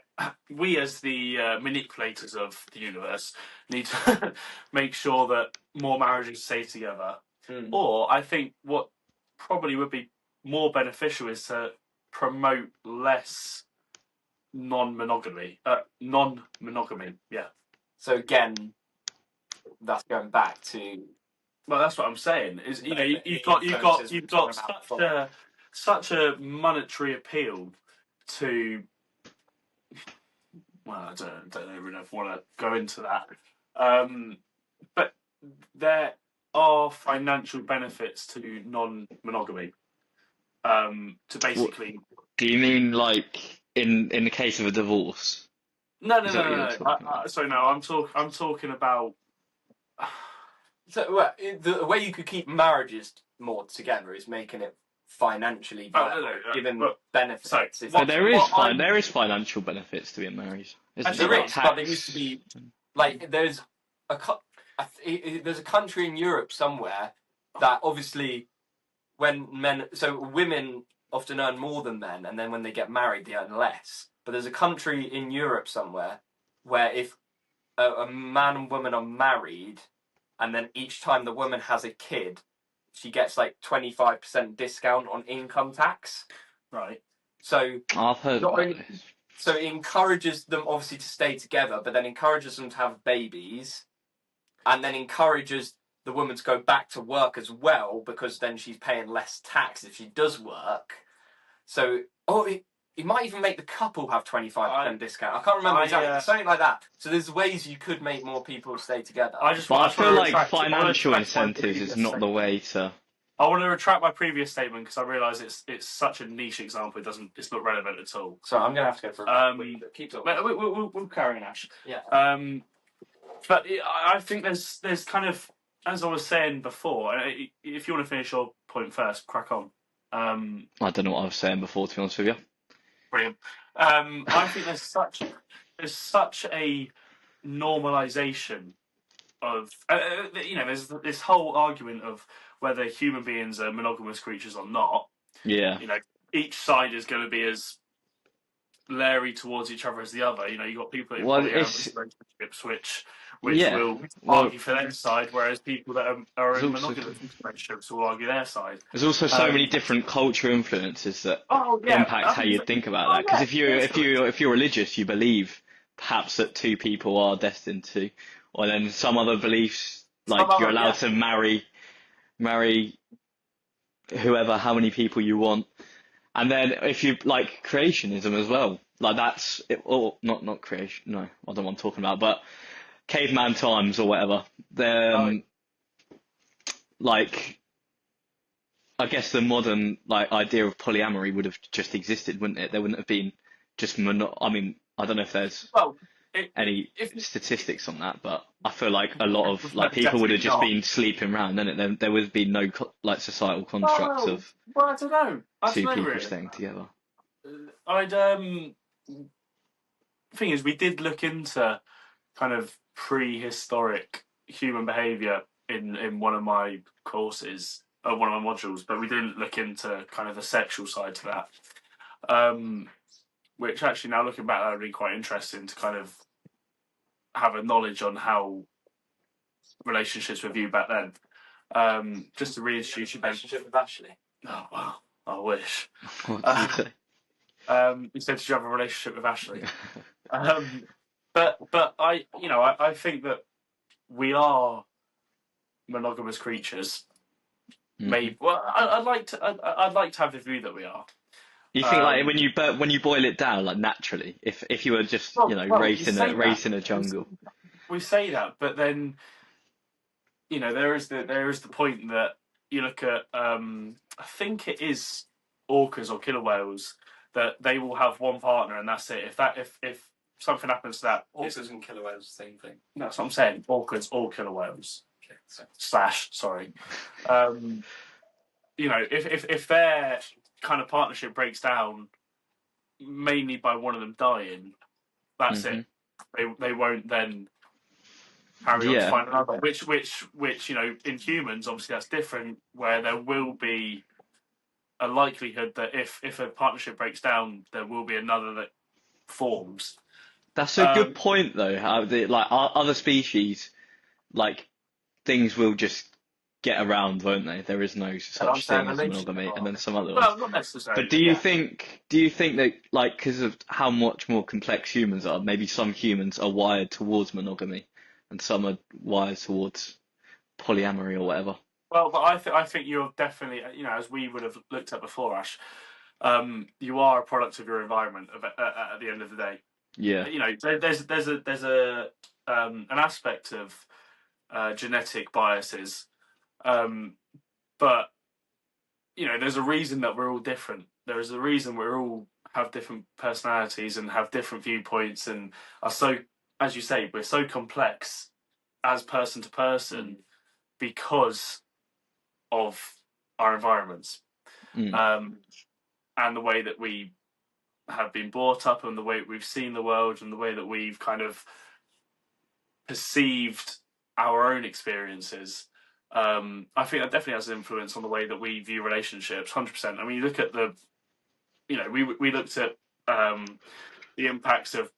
we as the manipulators of the universe need to make sure that more marriages stay together. Or I think what probably would be more beneficial is to promote less non-monogamy. Yeah. So again, that's going back to. Well, that's what I'm saying. Is you've got such a monetary appeal to. Well, I don't even know if I want to go into that. But there are financial benefits to non-monogamy. To basically. Do you mean like in the case of a divorce? No. Sorry, no. I'm talking about. So well, the way you could keep marriages more together is making it financially viable, given benefits. So there is financial benefits to being married. There is, but there used to be like there's a country in Europe somewhere that obviously women often earn more than men, and then when they get married they earn less. But there's a country in Europe somewhere where if a man and woman are married, and then each time the woman has a kid, she gets like 25% discount on income tax. Right. So I've heard about this. So it encourages them obviously to stay together, but then encourages them to have babies, and then encourages the woman to go back to work as well, because then she's paying less tax if she does work. So, it might even make the couple have 25% discount. I can't remember exactly. Something like that. So there's ways you could make more people stay together. I feel like financial incentives is not the way to. I want to retract my previous statement because I realise it's such a niche example. It's not relevant at all. So I'm going to have to go for keep talking. We'll carry on, Ash. Yeah. But I think there's kind of, as I was saying before, if you want to finish your point first, crack on. I don't know what I was saying before, to be honest with you. Brilliant. I think there's such a normalisation of there's this whole argument of whether human beings are monogamous creatures or not. Yeah. Each side is going to be as leery towards each other as the other. You got people in polyamorous relationships which will argue for their side, whereas people that are in monogamous relationships will argue their side. There's also so many different cultural influences that impact how you think about that. Because if you're religious, you believe perhaps that two people are destined to, or then some other beliefs like you're allowed to marry whoever, how many people you want. And then if you like creationism as well, like that's it, or not creation. No, I don't know what I'm talking about, but caveman times or whatever. Like, I guess the modern idea of polyamory would have just existed, wouldn't it? There wouldn't have been just I mean, I don't know if there's any statistics on that, but I feel like a lot of people would have just been sleeping around, and there would be no societal constructs of I don't know. two people staying together. Thing is, we did look into kind of prehistoric human behaviour in one of my courses, one of my modules, but we didn't look into kind of the sexual side to that. Which actually, now looking back, that would be quite interesting to kind of have a knowledge on how relationships were viewed back then. Just to reintroduce you, Ben. Relationship with Ashley. Oh wow, I wish. What did you say? You said, did you have a relationship with Ashley? But I think that we are monogamous creatures. Maybe. Well, I'd like to have the view that we are. You think like when you boil it down, like naturally, if you were just racing a jungle. We say that, but then there is the point that you look at. I think it is orcas or killer whales that they will have one partner and that's it. If something happens to that, orcas and killer whales, same thing. That's what I'm saying. Orcas or killer whales. Okay, so. Sorry. If their kind of partnership breaks down, mainly by one of them dying, that's it. They won't then carry on to find another. Which in humans, obviously that's different, where there will be a likelihood that if a partnership breaks down, there will be another that forms. That's a good point, though. How other species, like things will just get around, won't they? There is no such thing as monogamy, and then some other ones. Well, not necessarily. But do you think that, like, because of how much more complex humans are, maybe some humans are wired towards monogamy, and some are wired towards polyamory or whatever? Well, but I think you're definitely, as we would have looked at before, Ash, you are a product of your environment at the end of the day. Yeah. There's an aspect of genetic biases, but there's a reason that we're all different. There is a reason we all have different personalities and have different viewpoints, and are so, as you say, we're so complex as person to person because of our environments, and the way that we have been brought up, and the way we've seen the world, and the way that we've kind of perceived our own experiences. I think that definitely has an influence on the way that we view relationships. 100%. I mean, you look at we looked at the impacts of.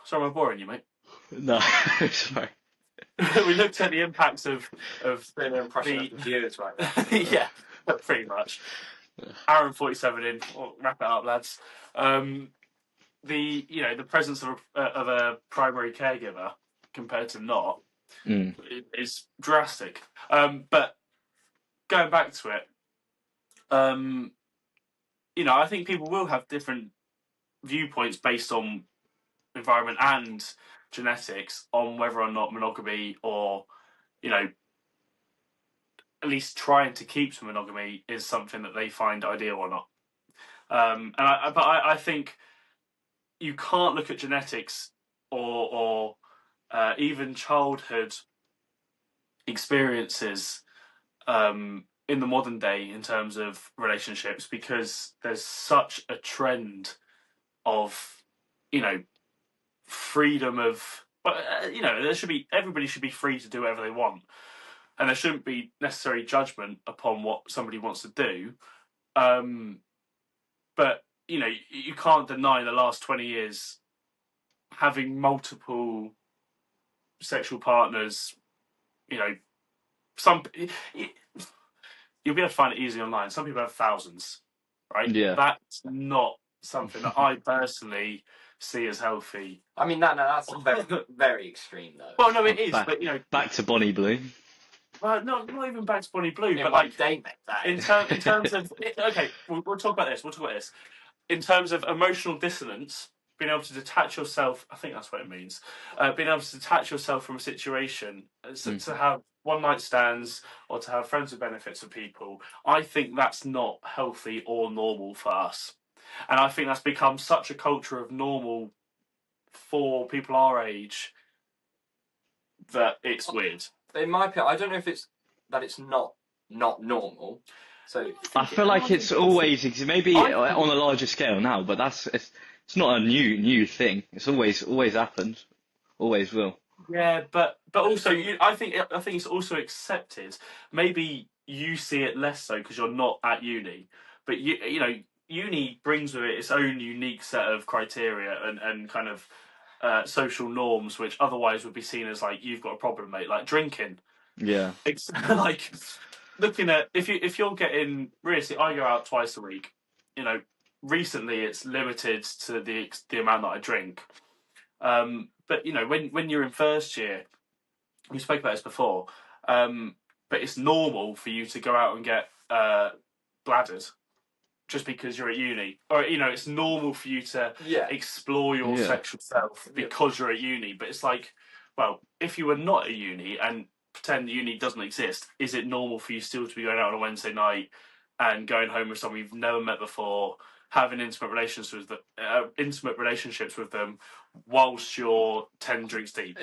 Sorry, am I boring you, mate? No, sorry. We looked at the impacts of an impression of the viewers right now. Yeah, pretty much. Hour and 47 in. We'll wrap it up, lads. The presence of a primary caregiver compared to not is drastic. But going back to it, I think people will have different viewpoints based on environment and genetics on whether or not monogamy, or at least trying to keep to monogamy, is something that they find ideal or not. But I think you can't look at genetics or even childhood experiences in the modern day in terms of relationships, because there's such a trend of freedom of, everybody should be free to do whatever they want, and there shouldn't be necessary judgment upon what somebody wants to do. But you can't deny the last 20 years having multiple sexual partners. You'll be able to find it easily online. Some people have thousands, right? Yeah. That's not something that I personally see as healthy. I mean, that's very, very extreme, though. Well, no, it is, but back to Bonnie Blue. Well, not even back to Bonnie Blue, but like date make that. In terms of okay, we'll talk about this. In terms of emotional dissonance, being able to detach yourself, I think that's what it means. Being able to detach yourself from a situation, to have one night stands or to have friends with benefits of people, I think that's not healthy or normal for us. And I think that's become such a culture of normal for people our age that it's weird. In my opinion, I don't know if it's that it's not normal. So I feel like it's always maybe on a larger scale now, but it's not a new thing. It's always happened, always will. Yeah, but also I think it's also accepted. Maybe you see it less so because you're not at uni, but uni brings with it its own unique set of criteria and kind of social norms, which otherwise would be seen as like, you've got a problem, mate. Like drinking. Yeah. It's like looking at if you're getting really, I go out twice a week. You know, recently it's limited to the amount that I drink. But you know, when you're in first year, we spoke about this before. But it's normal for you to go out and get bladdered just because you're at uni, or you know, it's normal for you to explore your Yeah. sexual self because you're at uni. But it's like, well, if you were not at uni and pretend uni doesn't exist, is it normal for you still to be going out on a Wednesday night and going home with someone you've never met before, having intimate relationships with them whilst you're 10 drinks deep?